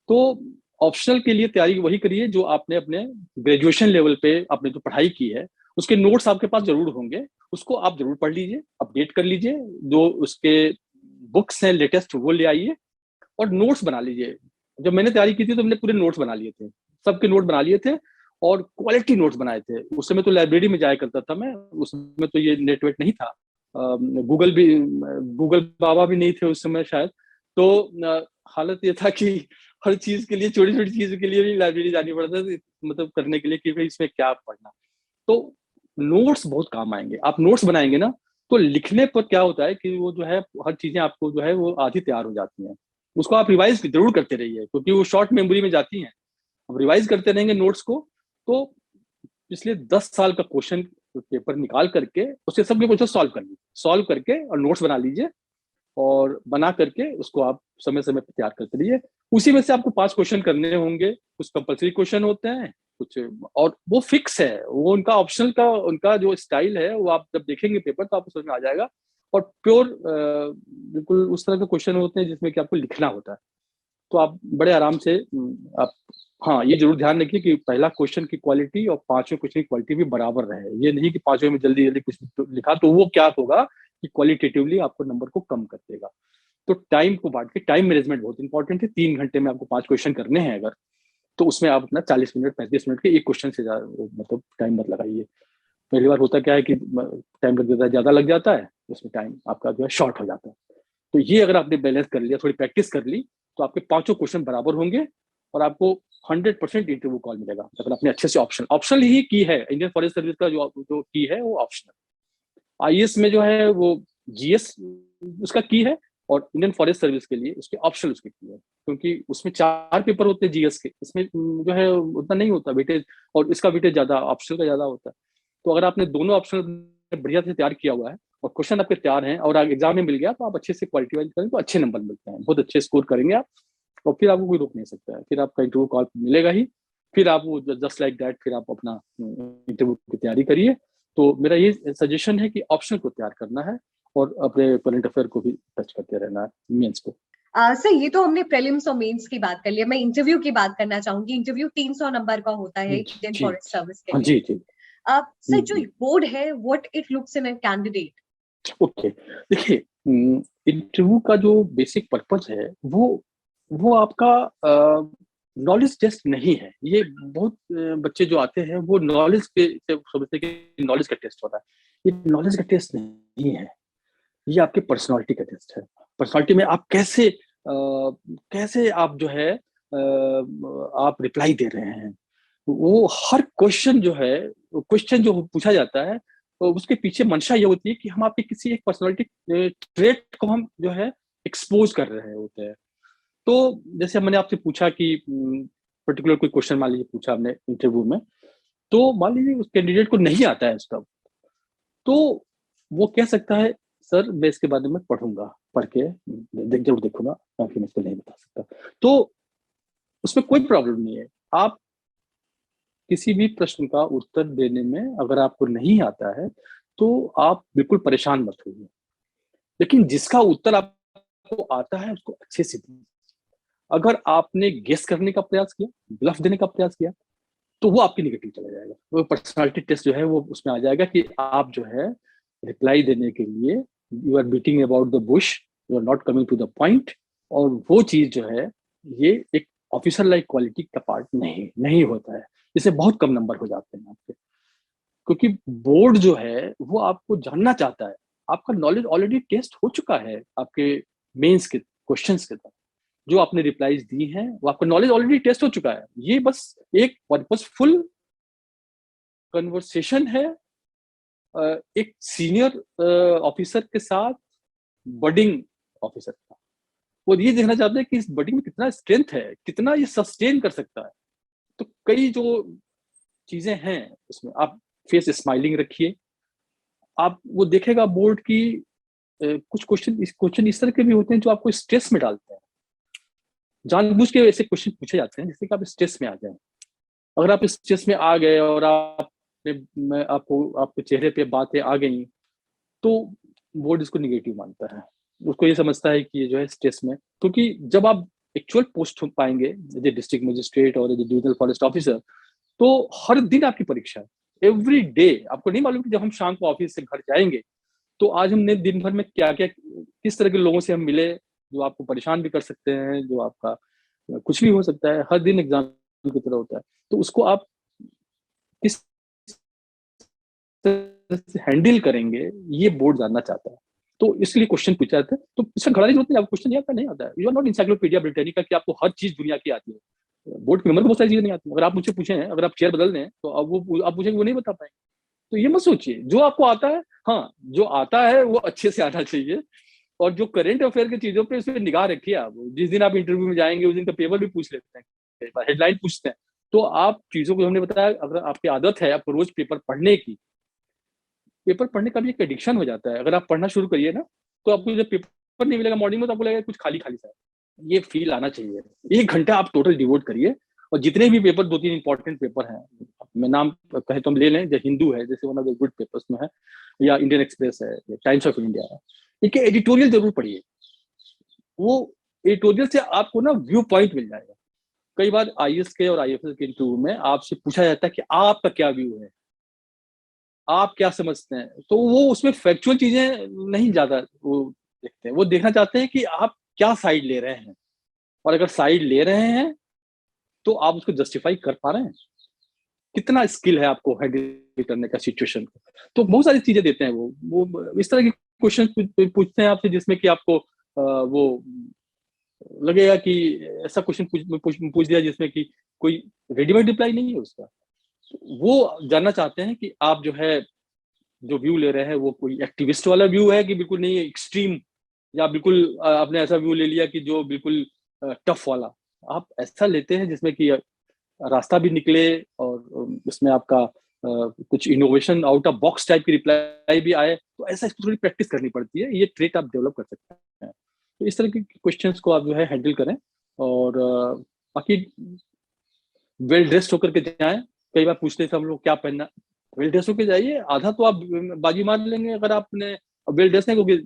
तो ऑप्शनल के लिए तैयारी वही करिए जो आपने अपने ग्रेजुएशन लेवल पे आपने जो पढ़ाई की है, उसके नोट्स आपके पास जरूर होंगे, उसको आप जरूर पढ़ लीजिए, अपडेट कर लीजिए। जो उसके बुक्स हैं लेटेस्ट वो ले आइए और नोट्स बना लीजिए। जब मैंने तैयारी की थी तो मैंने पूरे नोट्स बना लिए थे, सबके नोट बना लिए थे, और क्वालिटी नोट्स बनाए थे। उस समय तो लाइब्रेरी में जाया करता था मैं, उसमें तो ये नेटवर्क नहीं था, गूगल भी, गूगल बाबा भी नहीं थे उस समय शायद। तो हालत ये था कि हर चीज के लिए, छोटी छोटी चीज के लिए भी लाइब्रेरी जानी पड़ता था, मतलब करने के लिए कि भाई इसमें क्या पढ़ना। तो नोट्स बहुत काम आएंगे, आप नोट्स बनाएंगे ना, तो लिखने पर क्या होता है कि वो जो है हर चीजें आपको जो है वो आधी तैयार हो जाती हैं। उसको आप रिवाइज जरूर करते रहिए, क्योंकि वो शॉर्ट मेमोरी में जाती हैं। अब रिवाइज करते रहेंगे नोट्स को, तो पिछले 10 साल का क्वेश्चन पेपर निकाल करके उससे सबके क्वेश्चन सॉल्व कर लीजिए, सॉल्व करके और नोट्स बना लीजिए, और बना करके उसको आप समय समय पर तैयार करते रहिए। उसी में से आपको 5 क्वेश्चन करने होंगे, कुछ कंपलसरी क्वेश्चन होते हैं, कुछ और वो फिक्स है, वो उनका ऑप्शनल का उनका जो स्टाइल है वो आप जब देखेंगे पेपर तो आपको समझ में आ जाएगा। और प्योर बिल्कुल उस तरह के क्वेश्चन होते हैं जिसमें कि आपको लिखना होता है। तो आप बड़े आराम से आप, हाँ ये जरूर ध्यान रखिए कि पहला क्वेश्चन की क्वालिटी और पांचवें क्वेश्चन की क्वालिटी भी बराबर रहे। ये नहीं कि पांचवें में जल्दी जल्दी कुछ लिखा तो वो क्या होगा कि क्वालिटेटिवली आपको नंबर को कम कर देगा। तो टाइम को बांट के, टाइम मैनेजमेंट बहुत इंपॉर्टेंट है। 3 घंटे में आपको 5 क्वेश्चन करने हैं अगर, तो उसमें आप अपना 40 मिनट 35 मिनट के एक क्वेश्चन से मतलब टाइम मत लगाइए। पहली बार होता क्या है कि टाइम लग जाता है, ज्यादा लग जाता है, उसमें टाइम आपका जो है शॉर्ट हो जाता है। तो ये अगर आपने बैलेंस कर लिया, थोड़ी प्रैक्टिस कर ली, तो आपके पांचों क्वेश्चन बराबर होंगे और आपको 100% इंटरव्यू कॉल मिलेगा अगर आपने अच्छे से ऑप्शनल ही की है। इंडियन फॉरेस्ट सर्विस का जो जो की है वो ऑप्शनल। आईएएस में जो है वो जीएस उसका की है, और इंडियन फॉरेस्ट सर्विस के लिए उसके ऑप्शनल उसके की है, क्योंकि उसमें 4 पेपर होते हैं जीएस के, इसमें जो है उतना नहीं होता वेटेज, और इसका वेटेज ज्यादा, ऑप्शनल का ज्यादा होता है। तो अगर आपने दोनों ऑप्शनल बढ़िया से तैयार किया हुआ है और क्वेश्चन आपके तैयार हैं और एग्जाम में मिल गया, तो आप अच्छे से क्वालिटी वाइज करें तो अच्छे नंबर मिलते हैं, बहुत अच्छे स्कोर करेंगे आप। और फिर आपको कोई रोक नहीं सकता है, फिर आपका इंटरव्यू कॉल मिलेगा ही। फिर आप वो जस्ट लाइक दैट फिर आप अपना इंटरव्यू की तैयारी करिए। तो मेरा ये सजेशन है कि ऑप्शन को तैयार करना है और अपने करंट अफेयर को भी टच करते रहना है, मेंस को। सर ये तो हमने प्रीलिम्स और मेंस की बात कर ली, मैं इंटरव्यू की बात करना चाहूंगी। इंटरव्यू 300 नंबर का होता है इंडियन जी। फॉरेस्ट सर्विस के हाँ लिए। जी जी। सर जो बोर्ड है, what it looks in a candidate? Okay, देखिए, इंटरव्यू का जो बेसिक पर्पज है वो आपका नॉलेज टेस्ट नहीं है। ये बहुत बच्चे जो आते हैं वो नॉलेज के से समझते हैं कि नॉलेज का टेस्ट होता है। ये नॉलेज का टेस्ट नहीं है, ये आपके पर्सनालिटी का टेस्ट है। पर्सनालिटी में आप कैसे आप जो है आप रिप्लाई दे रहे हैं। वो हर क्वेश्चन जो है, क्वेश्चन जो पूछा जाता है, तो उसके पीछे मंशा ये होती है कि हम आपके किसी एक पर्सनालिटी ट्रेट को हम जो है एक्सपोज कर रहे होते हैं। तो जैसे मैंने आपसे पूछा कि पर्टिकुलर कोई क्वेश्चन मान लीजिए पूछा हमने इंटरव्यू में, तो मान लीजिए उस कैंडिडेट को नहीं आता है उसका, तो वो कह सकता है सर मैं इसके बारे में पढ़ूंगा, पढ़ के जरूर देखूंगा, बाकी मैं इसको नहीं बता सकता। तो उसमें कोई प्रॉब्लम नहीं है। आप किसी भी प्रश्न का उत्तर देने में अगर आपको नहीं आता है तो आप बिल्कुल परेशान मत होइए, लेकिन जिसका उत्तर आपको आता है उसको अच्छे से दीजिए। अगर आपने गेस करने का प्रयास किया, ब्लफ देने का प्रयास किया, तो वो आपकी निगेटिव चला जाएगा। वो पर्सनालिटी टेस्ट जो है वो उसमें आ जाएगा कि आप जो है रिप्लाई देने के लिए you are beating about the bush, you are not coming to the point. और वो चीज जो है ये एक ऑफिसर लाइक क्वालिटी का पार्ट नहीं होता है। इससे बहुत कम नंबर हो जाते हैं आपके, क्योंकि बोर्ड जो है वो आपको जानना चाहता है आपका नॉलेज ऑलरेडी टेस्ट हो चुका है आपके मेंस के क्वेश्चंस के तरफ, जो आपने रिप्लाईज दी हैं वो आपका नॉलेज ऑलरेडी टेस्ट हो चुका है। ये बस एक पर्पसफुल कन्वर्सेशन है एक सीनियर ऑफिसर के साथ बडिंग ऑफिसर का। वो ये देखना चाहते हैं कि इस बडिंग में कितना स्ट्रेंथ है, कितना ये सस्टेन कर सकता है। तो कई जो चीजें हैं उसमें आप फेस स्माइलिंग रखिए, आप वो देखेगा बोर्ड की कुछ क्वेश्चन इस तरह के भी होते हैं जो आपको स्ट्रेस में डालते हैं, जानबूझ के ऐसे क्वेश्चन पूछे जाते हैं जिससे कि आप स्ट्रेस में आ जाए। अगर आप स्ट्रेस में आ गए और आपके चेहरे पे बातें आ गई तो बोर्ड इसको निगेटिव मानता है, उसको ये समझता है कि ये जो है स्ट्रेस में, क्योंकि जब आप एक्चुअल पोस्ट हो पाएंगे एज डिस्ट्रिक्ट मजिस्ट्रेट और डिविजनल फॉरेस्ट ऑफिसर तो हर दिन आपकी परीक्षा है, एवरी डे। आपको नहीं मालूम कि जब हम शाम को ऑफिस से घर जाएंगे तो आज हमने दिन भर में क्या क्या किस तरह के लोगों से हम मिले जो आपको परेशान भी कर सकते हैं, जो आपका कुछ भी हो सकता है, हर दिन एग्जाम की तरह होता है। तो उसको आप किस तरह से हैंडल करेंगे ये बोर्ड जानना चाहता है, तो इसलिए क्वेश्चन पूछा जाता है। तो इसका घबराने की जरूरत नहीं, आपको क्वेश्चन नहीं आता, नहीं आता है। You are not encyclopedia Britannica कि आपको हर चीज दुनिया की आती है। बोर्ड के मेंबर को बहुत सारी चीजें नहीं आती। अगर आप मुझसे पूछे हैं, अगर आप चेयर बदल दें तो अब वो आप पूछेंगे वो नहीं बता पाएंगे। तो ये मत सोचिए, जो आपको आता है, हाँ जो आता है वो अच्छे से आना चाहिए। और जो करंट अफेयर की चीजों पे उस पर निगाह रखिए। आप जिस दिन आप इंटरव्यू में जाएंगे उस दिन का पेपर भी पूछ लेते हैं, हेडलाइन पूछते हैं। तो आप चीजों को हमने बताया, अगर आपकी आदत है आपको रोज पेपर पढ़ने की, पेपर पढ़ने का भी एक एडिक्शन हो जाता है। अगर आप पढ़ना शुरू करिए ना तो आपको जब पेपर नहीं मिलेगा मॉर्निंग में तो आपको लगेगा कुछ खाली खाली सा, ये फील आना चाहिए। 1 घंटा आप टोटल डिवोट करिए और जितने भी पेपर 2-3 इंपॉर्टेंट पेपर हैं, मैं नाम कहे तो हम ले लें, जो हिंदू है जैसे one of the good papers में है, या इंडियन एक्सप्रेस है, या टाइम्स ऑफ इंडिया है, इनके एडिटोरियल जरूर पढ़िए। वो एडिटोरियल से आपको ना व्यू पॉइंट मिल जाएगा। कई बार आईएएस के और आईएफएस के इंटरव्यू में आपसे पूछा जाता है कि आपका क्या व्यू है, आप क्या समझते हैं, तो वो उसमें फैक्चुअल चीजें नहीं ज्यादा वो देखते हैं। वो देखना चाहते हैं कि आप क्या साइड ले रहे हैं, और अगर साइड ले रहे हैं तो आप उसको जस्टिफाई कर पा रहे हैं, कितना स्किल है आपको हैंडल करने का सिचुएशन को। तो बहुत सारी चीजें देते हैं वो इस तरह के क्वेश्चन पूछते हैं आपसे जिसमें कि आपको वो लगेगा कि ऐसा क्वेश्चन पूछ दिया जिसमें कि कोई रेडीमेड रिप्लाई नहीं है उसका। वो जानना चाहते हैं कि आप जो है जो व्यू ले रहे हैं वो कोई एक्टिविस्ट वाला व्यू है कि बिल्कुल नहीं एक्सट्रीम, या बिल्कुल आपने ऐसा व्यू ले लिया कि जो बिल्कुल टफ वाला। आप ऐसा लेते हैं जिसमें कि रास्ता भी निकले और उसमें आपका कुछ innovation out of box type की रिप्लाई भी आए। तो ऐसा इसको थोड़ी प्रैक्टिस करनी पड़ती है, ये ट्रेट आप डेवलप कर सकते हैं। तो इस तरह के क्वेश्चंस को आप जो है हैंडल करें और बाकी वेल ड्रेस्ड होकर के जाएं। कई बार पूछते थे हम लोग क्या पहनना, वेल ड्रेस होकर जाइए, आधा तो आप बाजी मार लेंगे अगर आपने वेल ड्रेस नहीं, क्योंकि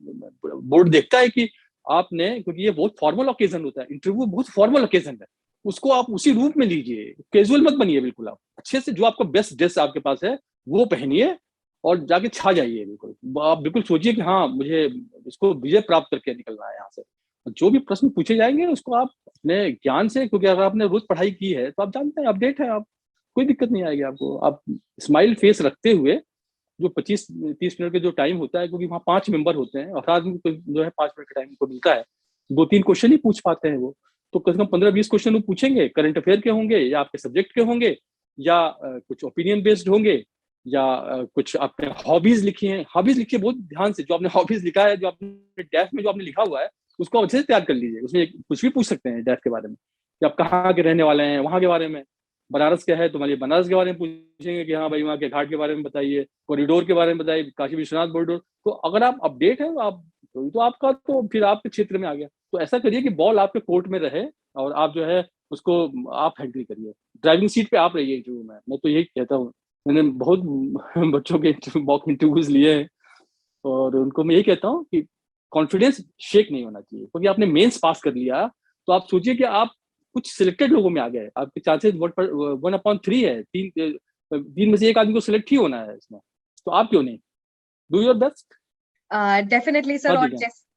बोर्ड देखता है कि आपने, क्योंकि ये बहुत फॉर्मल ओकेजन होता है, इंटरव्यू बहुत फॉर्मल ओकेजन है, उसको आप उसी रूप में लीजिए, कैजुअल मत बनिए। बिल्कुल आप अच्छे से जो आपका बेस्ट ड्रेस आपके पास है वो पहनिए और जाके छा जाइए। बिल्कुल आप बिल्कुल सोचिए कि हाँ मुझे इसको विजय प्राप्त करके निकलना है यहाँ से। जो भी प्रश्न पूछे जाएंगे उसको आप अपने ज्ञान से, क्योंकि अगर आपने रोज पढ़ाई की है तो आप जानते हैं, अपडेट है आप, कोई दिक्कत नहीं आएगी आपको। आप स्माइल फेस रखते हुए जो 25-30 मिनट के जो टाइम होता है, क्योंकि वहाँ 5 मेंबर होते हैं और हर आदमी जो है 5 मिनट का टाइम को मिलता है, 2-3 क्वेश्चन ही पूछ पाते हैं वो, तो कम से कम 15-20 क्वेश्चन वो पूछेंगे। करंट अफेयर के होंगे या आपके सब्जेक्ट के होंगे या कुछ ओपिनियन बेस्ड होंगे या कुछ आपने हॉबीज लिखी हैं। हॉबीज लिखिए बहुत ध्यान से, जो आपने हॉबीज लिखा है, जो आपने डेफ में जो आपने लिखा हुआ है उसको अच्छे से तैयार कर लीजिए। उसमें कुछ भी पूछ सकते हैं डेफ के बारे में कि आप कहाँ के रहने वाले हैं, वहाँ के बारे में। बनारस का है तो मान बनारस के बारे में पूछेंगे कि हाँ भाई वहाँ के घाट के बारे में बताइए, कॉरिडोर के बारे में बताइए, काशी विश्वनाथ कॉरिडोर। तो अगर आप अपडेट है तो आप तो आपका तो फिर आपके क्षेत्र में आ गया। तो ऐसा करिए कि बॉल आपके कोर्ट में रहे और आप जो है उसको आप हैंडल करिए। ड्राइविंग सीट पे आप रहिए इंटरव्यू में, मैं तो यही कहता हूँ। मैंने बहुत बच्चों के मॉक इंटरव्यूज लिए हैं और उनको मैं यही कहता हूँ कि कॉन्फिडेंस शेक नहीं होना चाहिए, क्योंकि आपने मेंस पास कर लिया तो आप सोचिए कि आप कुछ सिलेक्टेड लोगों में आ गए, आपके चांसेस 1/3 है, तीन में से एक आदमी को सिलेक्ट ही होना है इसमें, तो आप क्यों नहीं, do your best. Definitely sir. और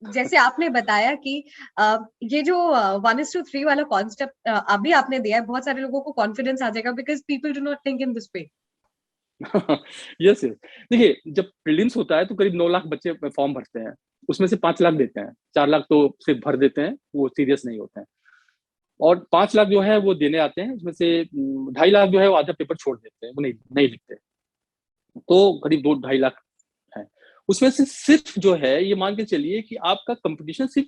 जैसे आपने बताया कि ये जो 1:3 वाला कॉन्सेप्ट अभी आपने दिया है, बहुत सारे लोगों को कॉन्फिडेंस आ जाएगा because people do not think in this way. Yes yes. देखिए, जब प्रीलिम्स होता है तो करीब 9 लाख बच्चे फॉर्म भरते हैं, उसमें से 5 लाख देते हैं, 4 लाख तो सिर्फ भर देते हैं, वो सीरियस नहीं होते हैं, और 5 लाख जो है वो देने आते हैं, उसमें से 2.5 लाख जो है वो आधा पेपर छोड़ देते हैं, वो नहीं नहीं लिखते। तो करीब 2-2.5 लाख है। उसमें से सिर्फ जो है, ये मान के चलिए कि आपका कंपटीशन सिर्फ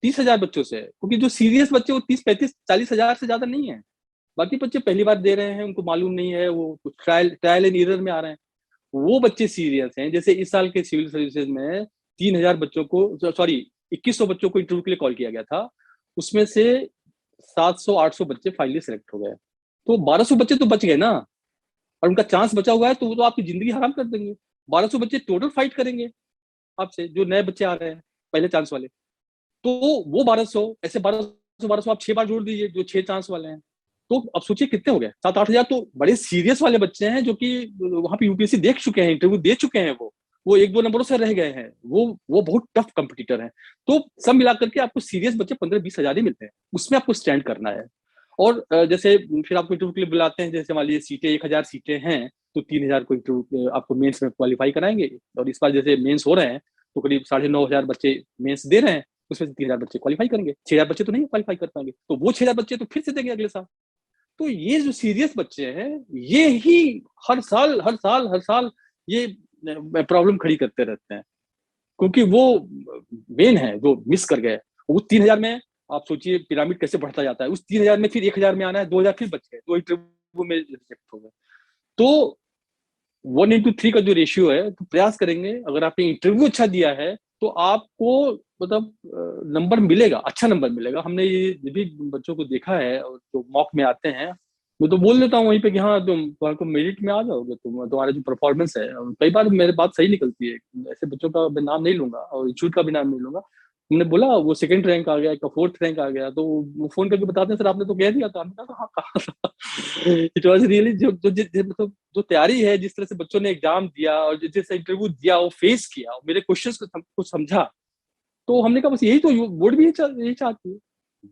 30,000 बच्चों से है, क्योंकि जो सीरियस बच्चे वो 30-35-40 हजार से ज्यादा नहीं है। बाकी बच्चे पहली बार दे रहे हैं, उनको मालूम नहीं है, वो ट्रायल ट्रायल एंड एरर में आ रहे हैं, वो बच्चे सीरियस हैं। जैसे इस साल के सिविल सर्विसेज में 3,000 बच्चों को, सॉरी 2100 बच्चों को इंटरव्यू के लिए कॉल किया गया था, उसमें से 700-800 बच्चे फाइनली सेलेक्ट हो गए, तो 1200 बच्चे तो बच गए ना, और उनका चांस बचा हुआ है, तो वो तो आपकी जिंदगी हराम कर देंगे। 1200 बच्चे टोटल फाइट करेंगे आपसे, जो नए बच्चे आ रहे हैं पहले चांस वाले, तो वो 1200 ऐसे 1200 आप 6 बार जोड़ दीजिए, जो 6 चांस वाले हैं, तो अब सोचिए कितने हो गए, 7-8 हजार। तो बड़े सीरियस वाले बच्चे हैं, जो कि वहां पे यूपीएससी देख चुके हैं, इंटरव्यू दे चुके हैं, वो 1-2 नंबरों से रह गए हैं, वो बहुत टफ कंपटीटर हैं। तो सब मिलाकर के आपको सीरियस बच्चे 15-20 हजार ही मिलते हैं, उसमें आपको स्टैंड करना है। और जैसे फिर आपको इंटरव्यू के लिए बुलाते हैं, जैसे मान लीजिए सीटें 1,000 सीटें हैं, तो 3,000 को इंटरव्यू आपको मेंस में क्वालिफाई कराएंगे, और इस बार जैसे मेंस हो रहे हैं तो करीब 9,500 बच्चे मेंस दे रहे हैं, उसमें से 3,000 बच्चे क्वालिफाई करेंगे, 6,000 बच्चे तो नहीं क्वालिफाई कर पाएंगे, तो वो 6,000 बच्चे तो फिर से देंगे अगले साल। तो ये जो सीरियस बच्चे हैं, ये ही हर साल ये प्रॉब्लम खड़ी करते रहते हैं, क्योंकि वो मेन है जो मिस कर गए। वो 3,000 में आप सोचिए पिरामिड कैसे बढ़ता जाता है, उस 3,000 में फिर 1,000 में आना है, 2,000 फिर बच गए, 2 इंटरव्यू में रिजेक्ट हो गए। तो 1:3 का जो रेशियो है, तो प्रयास करेंगे, अगर आपने इंटरव्यू अच्छा दिया है तो आपको मतलब नंबर मिलेगा, अच्छा नंबर मिलेगा। हमने ये भी बच्चों को देखा है, और जो मॉक में आते हैं, मैं तो बोल देता हूँ वहीं पे कि हाँ तुम तुम्हारे मेरिट में आ जाओगे, तुम्हारा जो परफॉर्मेंस है, और कई बार मेरी बात सही निकलती है। ऐसे बच्चों का मैं नाम नहीं लूंगा और इंस्टीट्यूट का भी नाम नहीं लूंगा, हमने बोला वो 2nd रैंक आ गया, 4th रैंक आ गया, तो वो फोन करके बताते हैं सर आपने तो कह दिया था, हमने कहा हाँ कहा था। इट वाज रियली मतलब जो तैयारी है, जिस तरह से बच्चों ने एग्जाम दिया और जिस तरह से इंटरव्यू दिया, वो फेस किया, मेरे क्वेश्चंस को समझा, तो हमने कहा बस यही तो बोर्ड भी यही चाहती है।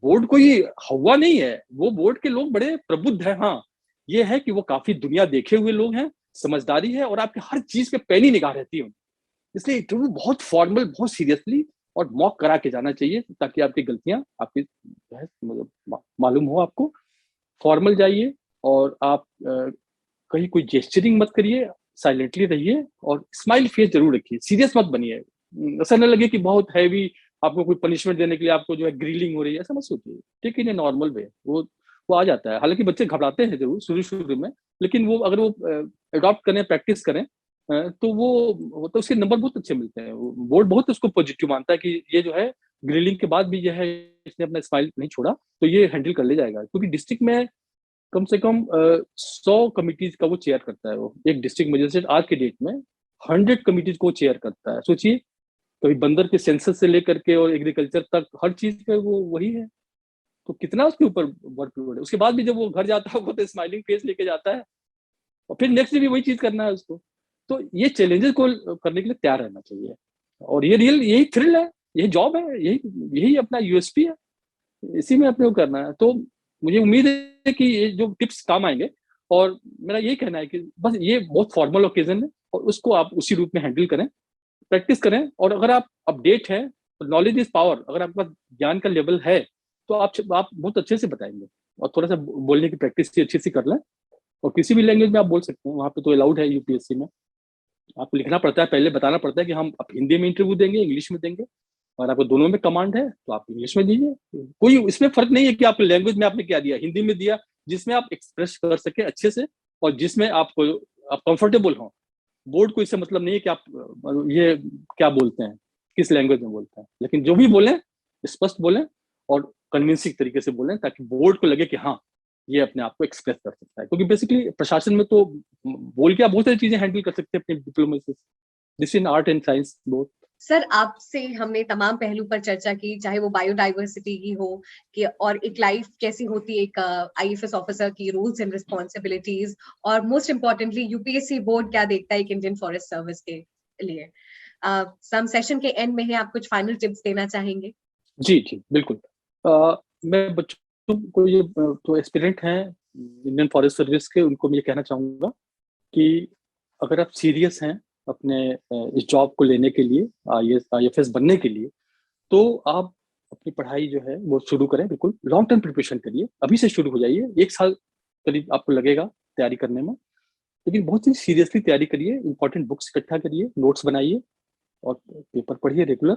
बोर्ड कोई हवा नहीं है, वो बोर्ड के लोग बड़े प्रबुद्ध हैं। हाँ, ये है कि वो काफी दुनिया देखे हुए लोग हैं, समझदारी है, और आपके हर चीज पे पैनी निगाह रहती है। इसलिए इंटरव्यू बहुत फॉर्मल, बहुत सीरियसली और मॉक करा के जाना चाहिए, ताकि आपकी गलतियां आपकी मतलब मालूम हो आपको। फॉर्मल जाइए, और आप कहीं कोई जेस्चरिंग मत करिए, साइलेंटली रहिए, और स्माइल फेस जरूर रखिए, सीरियस मत बनिए। ऐसा न लगे कि बहुत हैवी आपको कोई पनिशमेंट देने के लिए आपको जो है ग्रिलिंग हो रही है, ऐसा मत सोचिए। ठीक है, नॉर्मल वे वो आ जाता है। हालांकि बच्चे घबराते हैं जरूर शुरू शुरू में, लेकिन वो अगर वो अडॉप्ट करें, प्रैक्टिस करें, तो वो तो उसके नंबर बहुत अच्छे मिलते हैं। बोर्ड बहुत उसको पॉजिटिव मानता है कि ये जो है ग्रिलिंग के बाद भी जो है इसने अपना स्माइल नहीं छोड़ा, तो ये हैंडल कर ले जाएगा। क्योंकि डिस्ट्रिक्ट में कम से कम 100 कमिटीज का वो चेयर करता है। वो एक डिस्ट्रिक्ट मजिस्ट्रेट आज के डेट में 100 कमिटीज को चेयर करता है। सोचिए, कभी बंदर के सेंसस से लेकर के और एग्रीकल्चर तक हर चीज पे वो वही है, तो कितना उसके ऊपर वर्कलोड है। उसके बाद भी जब वो घर जाता है, वो तो स्माइलिंग फेस लेके जाता है, और फिर नेक्स्ट डे भी वही चीज करना है उसको। तो ये चैलेंजेस को करने के लिए तैयार रहना चाहिए, और ये रियल यही थ्रिल है, यही जॉब है, यही यही अपना यूएसपी है, इसी में अपने को करना है। तो मुझे उम्मीद है कि ये जो टिप्स काम आएंगे, और मेरा यही कहना है कि बस ये बहुत फॉर्मल ओकेजन है, और उसको आप उसी रूप में हैंडल करें, प्रैक्टिस करें। और अगर आप अपडेट हैं, नॉलेज इज पावर, अगर आपके पास ज्ञान का लेवल है, तो आप बहुत अच्छे से बताएंगे। और थोड़ा सा बोलने की प्रैक्टिस अच्छी सी कर लें, और किसी भी लैंग्वेज में आप बोल सकते हैं, वहाँ पे तो अलाउड है यूपीएससी में। आपको लिखना पड़ता है, पहले बताना पड़ता है कि हम आप हिंदी में इंटरव्यू देंगे, इंग्लिश में देंगे, और आपको दोनों में कमांड है तो आप इंग्लिश में दीजिए। कोई इसमें फर्क नहीं है कि आप लैंग्वेज में आपने क्या दिया, हिंदी में दिया जिसमें आप एक्सप्रेस कर सके अच्छे से, और जिसमें आपको आप कंफर्टेबल हो। बोर्ड को इससे मतलब नहीं है कि आप ये क्या बोलते हैं, किस लैंग्वेज में बोलते हैं, लेकिन जो भी बोलें स्पष्ट बोलें, और कन्विंसिंग तरीके से बोलें, ताकि बोर्ड को लगे कि हाँ ये अपने आप को एक्सप्रेस कर सकता है। क्योंकि बेसिकली प्रशासन में तो बोल के आप बहुत सारी चीजें हैंडल कर सकते हैं अपने diplomacy, this in art and science both. Sir, आपसे हमने तमाम पहलू पर चर्चा की, चाहे वो बायोडाइवर्सिटी की हो, कि और एक लाइफ कैसी होती है एक आईएफएस ऑफिसर की, रूल्स एंड रिस्पॉन्सिबिलिटीज, और मोस्ट इम्पोर्टेंटली यूपीएससी बोर्ड क्या देखता है एक इंडियन फॉरेस्ट सर्विस के लिए। सम सेशन के एंड में है, आप कुछ फाइनल टिप्स देना चाहेंगे? जी जी बिल्कुल। मैं बच्चों को ये जो एस्पिरेंट हैं इंडियन फॉरेस्ट सर्विस के, उनको मैं ये कहना चाहूंगा कि अगर आप सीरियस हैं अपने इस जॉब को लेने के लिए, IAS बनने के लिए, तो आप अपनी पढ़ाई जो है वो शुरू करें। बिल्कुल लॉन्ग टर्म प्रिपरेशन करिए, अभी से शुरू हो जाइए। 1 साल करीब आपको लगेगा तैयारी करने में, लेकिन बहुत ही सीरियसली तैयारी करिए। इंपॉर्टेंट बुक्स इकट्ठा करिए, नोट्स बनाइए और पेपर पढ़िए रेगुलर।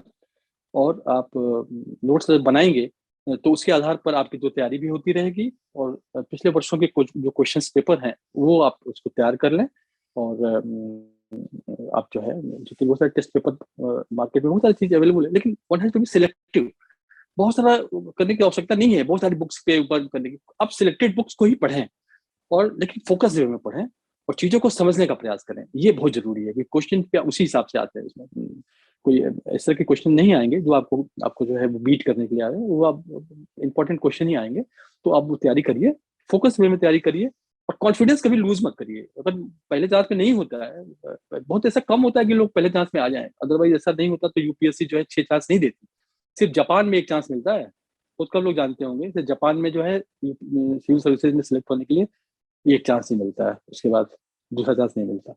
और आप नोट्स बनाएंगे तो उसके आधार पर आपकी जो तैयारी भी होती रहेगी, और पिछले वर्षों के कुछ जो क्वेश्चंस पेपर हैं वो आप उसको तैयार कर लें। और आप जो है, जितने बहुत सारे टेस्ट पेपर मार्केट में बहुत सारी चीज अवेलेबल है, लेकिन one has to be selective. बहुत सारा करने की आवश्यक्ता नहीं है, बहुत सारी बुक्स के ऊपर करने की। आप सिलेक्टेड बुक्स को ही पढ़ें, और लेकिन फोकस वे में पढ़ें और चीजों को समझने का प्रयास करें। ये बहुत जरूरी है कि क्वेश्चन क्या उसी हिसाब से आते हैं। उसमें कोई इस तरह के क्वेश्चन नहीं आएंगे जो आपको जो है वो बीट करने के लिए आ रहे हैं। वो आप इंपॉर्टेंट क्वेश्चन ही आएंगे। तो आप वो तैयारी करिए, फोकस वे में तैयारी करिए, और कॉन्फिडेंस कभी लूज मत करिए। अगर पहले चांस में नहीं होता है, बहुत ऐसा कम होता है कि लोग पहले चांस में आ जाएं, अदरवाइज ऐसा नहीं होता। तो UPSC जो है 6 चांस नहीं देती, सिर्फ जापान में 1 चांस मिलता है। बहुत कम लोग जानते होंगे, सिर्फ जापान में जो है सिविल सर्विसेज में सिलेक्ट होने के लिए 1 चांस ही मिलता है, उसके बाद दूसरा चांस नहीं मिलता।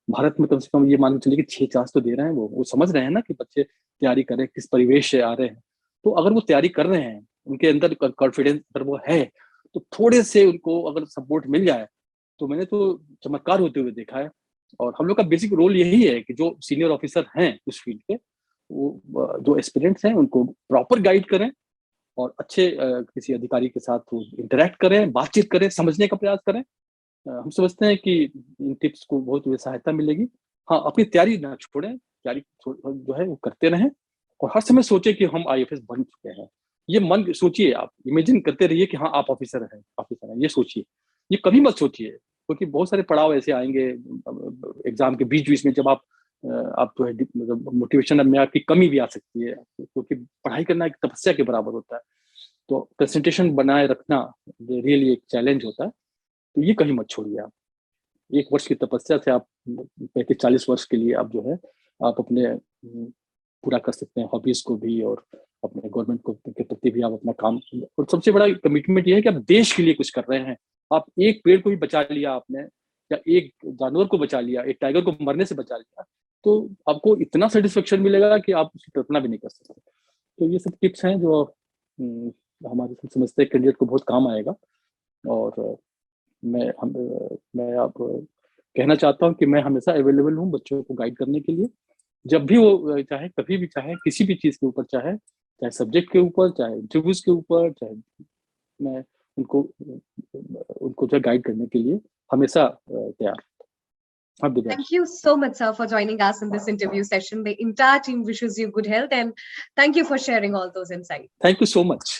भारत में कम से कम ये मान के चलिए कि 6 चांस तो दे रहे हैं। वो समझ रहे हैं ना कि बच्चे तैयारी करें, किस परिवेश से आ रहे हैं। तो अगर वो तैयारी कर रहे हैं, उनके अंदर कॉन्फिडेंस अगर वो है, तो थोड़े से उनको अगर सपोर्ट मिल जाए, तो मैंने तो चमत्कार होते हुए देखा है। और हम लोग का बेसिक रोल यही है कि जो सीनियर ऑफिसर हैं उस फील्ड के, वो जो एस्पिरेंट्स हैं उनको प्रॉपर गाइड करें, और अच्छे किसी अधिकारी के साथ इंटरेक्ट करें, बातचीत करें, समझने का प्रयास करें। हम समझते हैं कि इन टिप्स को बहुत सहायता मिलेगी। हाँ, अपनी तैयारी ना छोड़ें, तैयारी जो है वो करते रहें, और हर समय सोचे कि हम IFS बन चुके हैं। ये मन सोचिए, आप इमेजिन करते रहिए कि हाँ आप ऑफिसर हैं, ये सोचिए। ये कभी मत सोचिए, क्योंकि बहुत सारे पड़ाव ऐसे आएंगे एग्जाम के बीच बीच में, जब आप जो है मतलब मोटिवेशन में आपकी कमी भी आ सकती है, क्योंकि पढ़ाई करना एक तपस्या के बराबर होता है। तो कंसंट्रेशन बनाए रखना रियली एक चैलेंज होता है। तो ये कहीं मत छोड़िए आप। 1 वर्ष की तपस्या से आप 35-40 वर्ष के लिए आप जो है आप अपने पूरा कर सकते हैं हॉबीज को भी, और अपने गवर्नमेंट को के प्रति भी आप अपना काम। और सबसे बड़ा कमिटमेंट ये है कि आप देश के लिए कुछ कर रहे हैं। आप एक पेड़ को भी बचा लिया आपने, या एक जानवर को बचा लिया, एक टाइगर को मरने से बचा लिया, तो आपको इतना सेटिस्फेक्शन मिलेगा कि आप उसकी कल्पना भी नहीं कर सकते। तो ये सब टिप्स हैं जो हमारे समझते कैंडिडेट को बहुत काम आएगा। और मैं आप कहना चाहता हूँ कि मैं हमेशा अवेलेबल हूँ बच्चों को गाइड करने के लिए। जब भी वो चाहे, कभी भी चाहे, किसी भी चीज़ के ऊपर, चाहे सब्जेक्ट के ऊपर, चाहे इंटरव्यूज के ऊपर, चाहे मैं उनको जो गाइड करने के लिए हमेशा तैयार। Thank you so much, sir, for joining us in this interview session. The entire team wishes you good health, and thank you for sharing all those insights. Thank you so much.